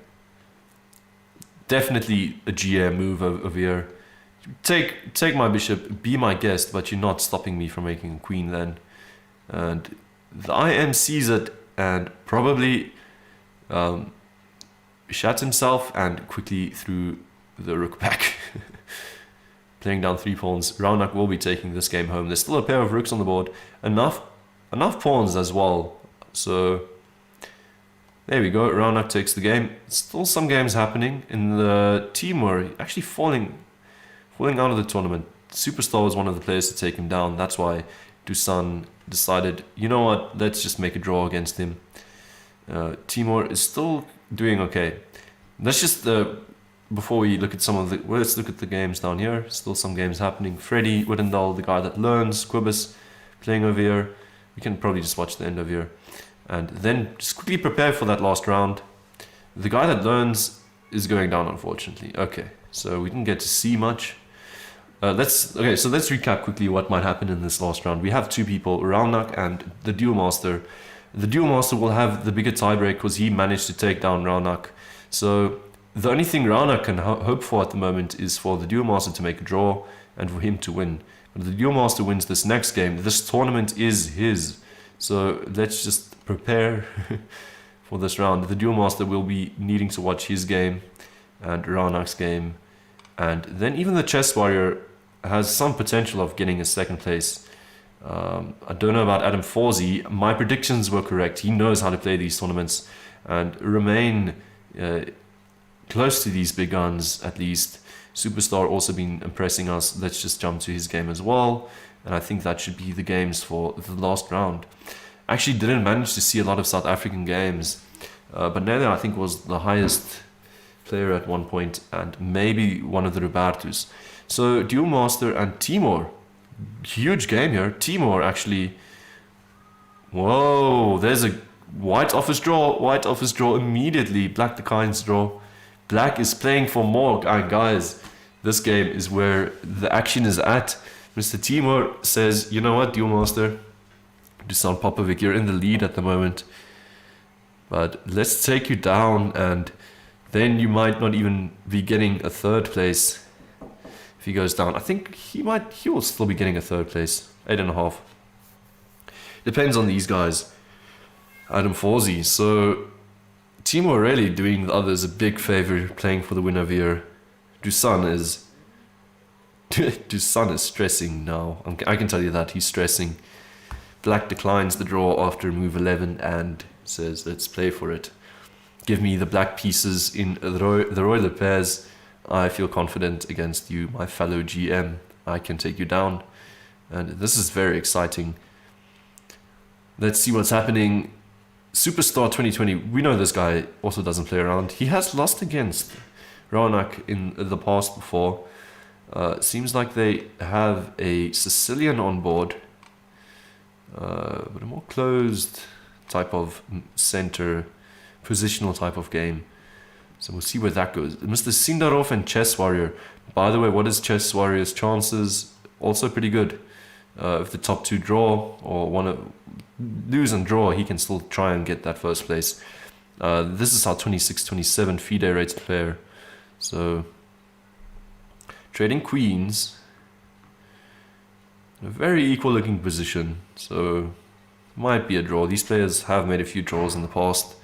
Definitely a GM move over here. Take my bishop, be my guest, but you're not stopping me from making a queen then. And the IM sees it and probably... shot himself and quickly threw the rook back. Playing down 3 pawns. Raunak will be taking this game home. There's still a pair of rooks on the board. Enough pawns as well. So there we go. Raunak takes the game. Still some games happening. In the Timor, actually falling out of the tournament. Superstar was one of the players to take him down. That's why Dusan decided, you know what, let's just make a draw against him. Timor is still doing okay. Let's just before we look at some of the, well, let's look at the games down here. Still some games happening. Freddy Wittendal, the guy that learns, Quibus playing over here. We can probably just watch the end of here, and then just quickly prepare for that last round. The guy that learns is going down, unfortunately. Okay, so we didn't get to see much. Let's recap quickly what might happen in this last round. We have 2 people, Raunak and the Duel Master. The Duel Master will have the bigger tiebreak because he managed to take down Raunak. So the only thing Raunak can hope for at the moment is for the Duel Master to make a draw and for him to win. But if the Duel Master wins this next game, this tournament is his. So let's just prepare for this round. The Duel Master will be needing to watch his game and Raunak's game. And then even the Chess Warrior has some potential of getting a second place. I don't know about Adam Forsey. My predictions were correct. He knows how to play these tournaments and remain close to these big guns at least. Superstar also been impressing us. Let's just jump to his game as well. And I think that should be the games for the last round. Actually didn't manage to see a lot of South African games. But Nele, I think, was the highest player at one point, and maybe one of the Robertos. So Duel Master and Timur. Huge game here. Timur actually... Whoa, there's a white office draw. White office draw immediately. Black declines draw. Black is playing for more. And guys, this game is where the action is at. Mr. Timur says, you know what, Duel Master? Dusan Popovic, you're in the lead at the moment. But let's take you down, and then you might not even be getting a third place if he goes down. I think he will still be getting a third place. 8.5. Depends on these guys. Adam Forsey. So Timur really doing the others a big favor, playing for the win over here. Dusan is stressing now. I can tell you that he's stressing. Black declines the draw after move 11 and says, let's play for it. Give me the black pieces in the Royal pairs. I feel confident against you, my fellow GM. I can take you down. And this is very exciting. Let's see what's happening. Superstar 2020. We know this guy also doesn't play around. He has lost against Raunak in the past before. Seems like they have a Sicilian on board. But a more closed type of center, positional type of game. So we'll see where that goes. Mr. Sindarov and Chess Warrior. By the way, what is Chess Warrior's chances? Also pretty good. If the top two draw or lose and draw, he can still try and get that first place. This is our 26-27 FIDE rated player. So trading queens. A very equal looking position, so might be a draw. These players have made a few draws in the past.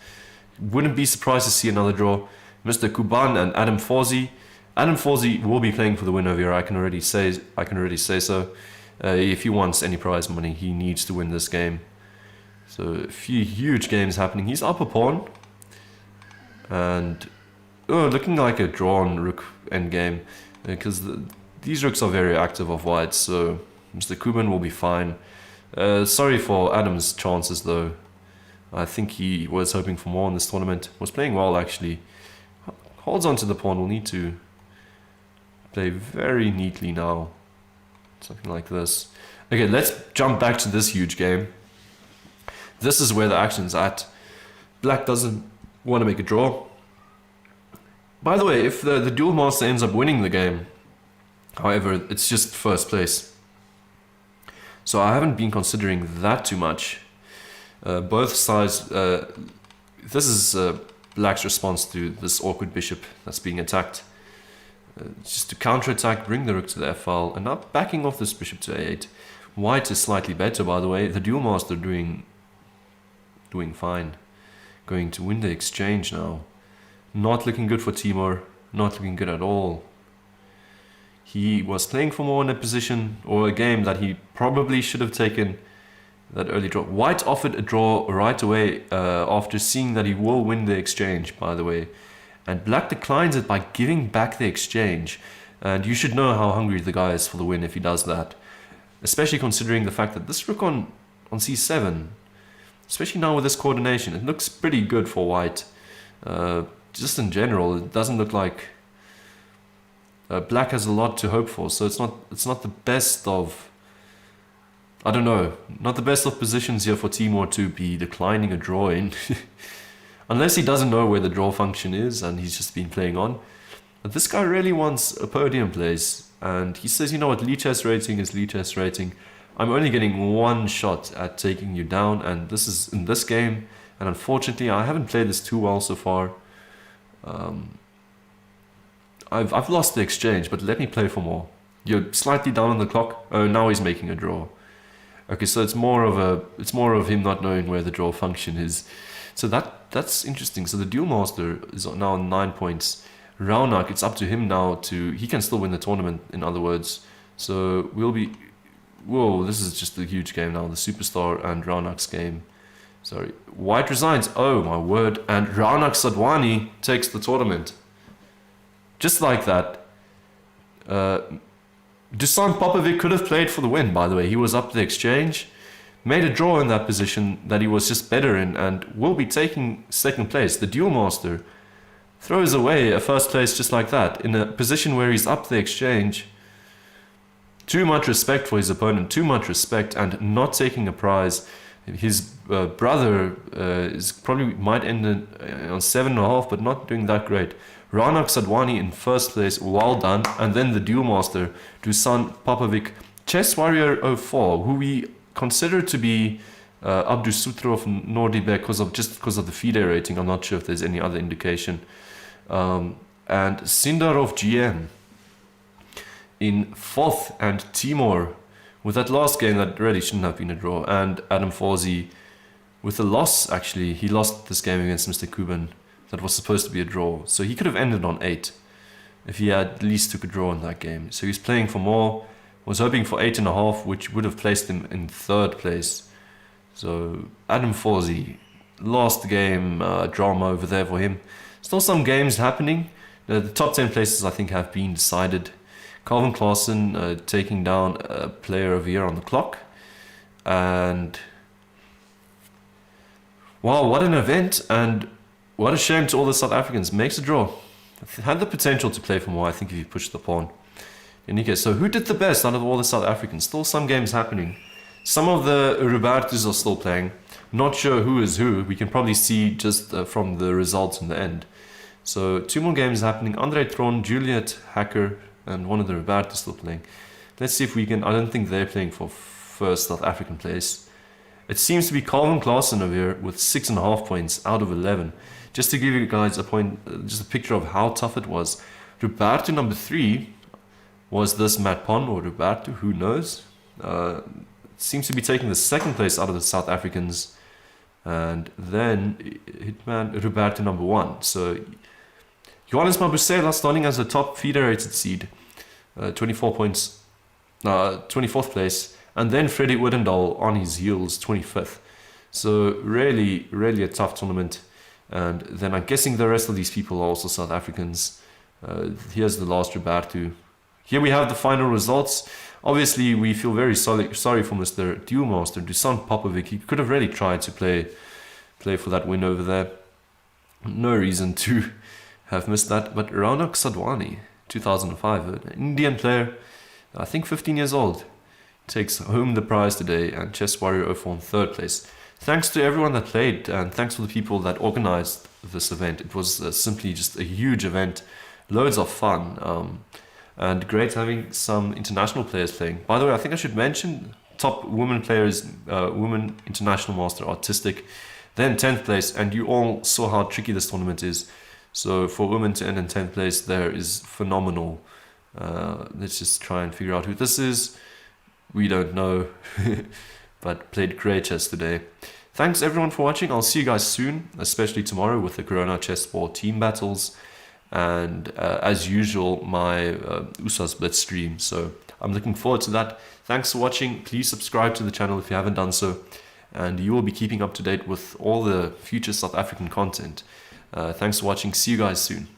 Wouldn't be surprised to see another draw. Mr. Kuban and Adam Forsey. Adam Forsey will be playing for the win over here. I can already say so. If he wants any prize money, he needs to win this game. So a few huge games happening. He's up a pawn, and looking like a drawn rook endgame, because these rooks are very active of white. So Mr. Kuban will be fine. Sorry for Adam's chances though. I think he was hoping for more in this tournament. Was playing well actually. Holds on to the pawn. Will need to play very neatly now. Something like this. Okay, let's jump back to this huge game. This is where the action's at. Black doesn't want to make a draw. By the way, if the Duel Master ends up winning the game, however, it's just first place. So I haven't been considering that too much. Both sides, this is Black's response to this awkward bishop that's being attacked. Just to counterattack, bring the rook to the f file, and now backing off this bishop to a8. White is slightly better, by the way. The Duel Master doing fine. Going to win the exchange now. Not looking good for Timur. Not looking good at all. He was playing for more in a position or a game that he probably should have taken that early draw. White offered a draw right away after seeing that he will win the exchange, by the way. And Black declines it by giving back the exchange. And you should know how hungry the guy is for the win if he does that. Especially considering the fact that this rook on c7, especially now with this coordination, it looks pretty good for White. Just in general, it doesn't look like Black has a lot to hope for. So it's not the best of... I don't know, not the best of positions here for Timur to be declining a draw in. Unless he doesn't know where the draw function is and he's just been playing on. But this guy really wants a podium place. And he says, you know what, lead chess rating is lead chess rating. I'm only getting one shot at taking you down, and this is in this game. And unfortunately, I haven't played this too well so far. I've lost the exchange, but let me play for more. you're slightly down on the clock. Oh, now he's making a draw. Okay, so it's more of him not knowing where the draw function is. So that's interesting. So the Duel Master is now on 9 points. Raunak, it's up to him now he can still win the tournament, in other words. So whoa, this is just a huge game now. The Superstar and Raunak's game. Sorry. White resigns. Oh my word. And Raunak Sadwani takes the tournament. Just like that. Dusan Popovic could have played for the win, by the way. He was up the exchange. Made a draw in that position that he was just better in and will be taking second place. The Duel Master throws away a first place just like that in a position where he's up the exchange. Too much respect for his opponent, too much respect, and not taking a prize. His brother might end on 7.5, but not doing that great. Raunak Sadwani in first place, well done. And then the Duel Master, Dusan Popovic, Chess Warrior 04, who we consider to be Abdusutrov Nordibek because of the FIDE rating. I'm not sure if there's any other indication. And Sindarov GM in fourth, and Timur with that last game that really shouldn't have been a draw, and Adam Fawzi with a loss. Actually, he lost this game against Mr. Kuban that was supposed to be a draw, so he could have ended on 8 if he had at least took a draw in that game. So he's playing for more, was hoping for 8.5, which would have placed him in third place. So Adam Fawzi, last game, drama over there for him. Still some games happening. The top 10 places I think have been decided. Calvin Klaassen taking down a player of the year on the clock. And wow, what an event, and what a shame to all the South Africans. Makes a draw. Had the potential to play for more, I think, if you push the pawn. Eureka. So who did the best out of all the South Africans? Still some games happening. Some of the Robertus are still playing. Not sure who is who. We can probably see just from the results in the end. So 2 more games happening. Andre Tron, Juliet Hacker, and one of the Robertus still playing. Let's see if we can. I don't think they're playing for first South African place. It seems to be Calvin Klaassen over here with 6.5 points out of 11. Just to give you guys a point, just a picture of how tough it was. Roberto number 3 was this Matt Pond or Roberto, who knows? Seems to be taking the second place out of the South Africans. And then Hitman Roberto number 1. So Johannes Mabusela starting as the top federated seed, 24 points, 24th place, and then Freddie Woodendahl on his heels, 25th. So really, really a tough tournament. And then I'm guessing the rest of these people are also South Africans. Here's the last Roberto. Here we have the final results. Obviously, we feel very sorry for Mr. Duel Master, Dusan Popovic. He could have really tried to play for that win over there. No reason to have missed that. But Raunak Sadwani, 2005, an Indian player, I think 15 years old, takes home the prize today, and Chess Warrior 04 in third place. Thanks to everyone that played, and thanks to the people that organized this event. It was simply just a huge event, loads of fun, and great having some international players playing. By the way, I think I should mention top women players, Women International Master Artistic, then 10th place, and you all saw how tricky this tournament is. So for women to end in 10th place there is phenomenal. Let's just try and figure out who this is. We don't know, but played great chess today. Thanks everyone for watching. I'll see you guys soon, especially tomorrow with the Corona Chessboard team battles. And as usual, my USA's Blitz stream. So I'm looking forward to that. Thanks for watching. Please subscribe to the channel if you haven't done so. And you will be keeping up to date with all the future South African content. Thanks for watching. See you guys soon.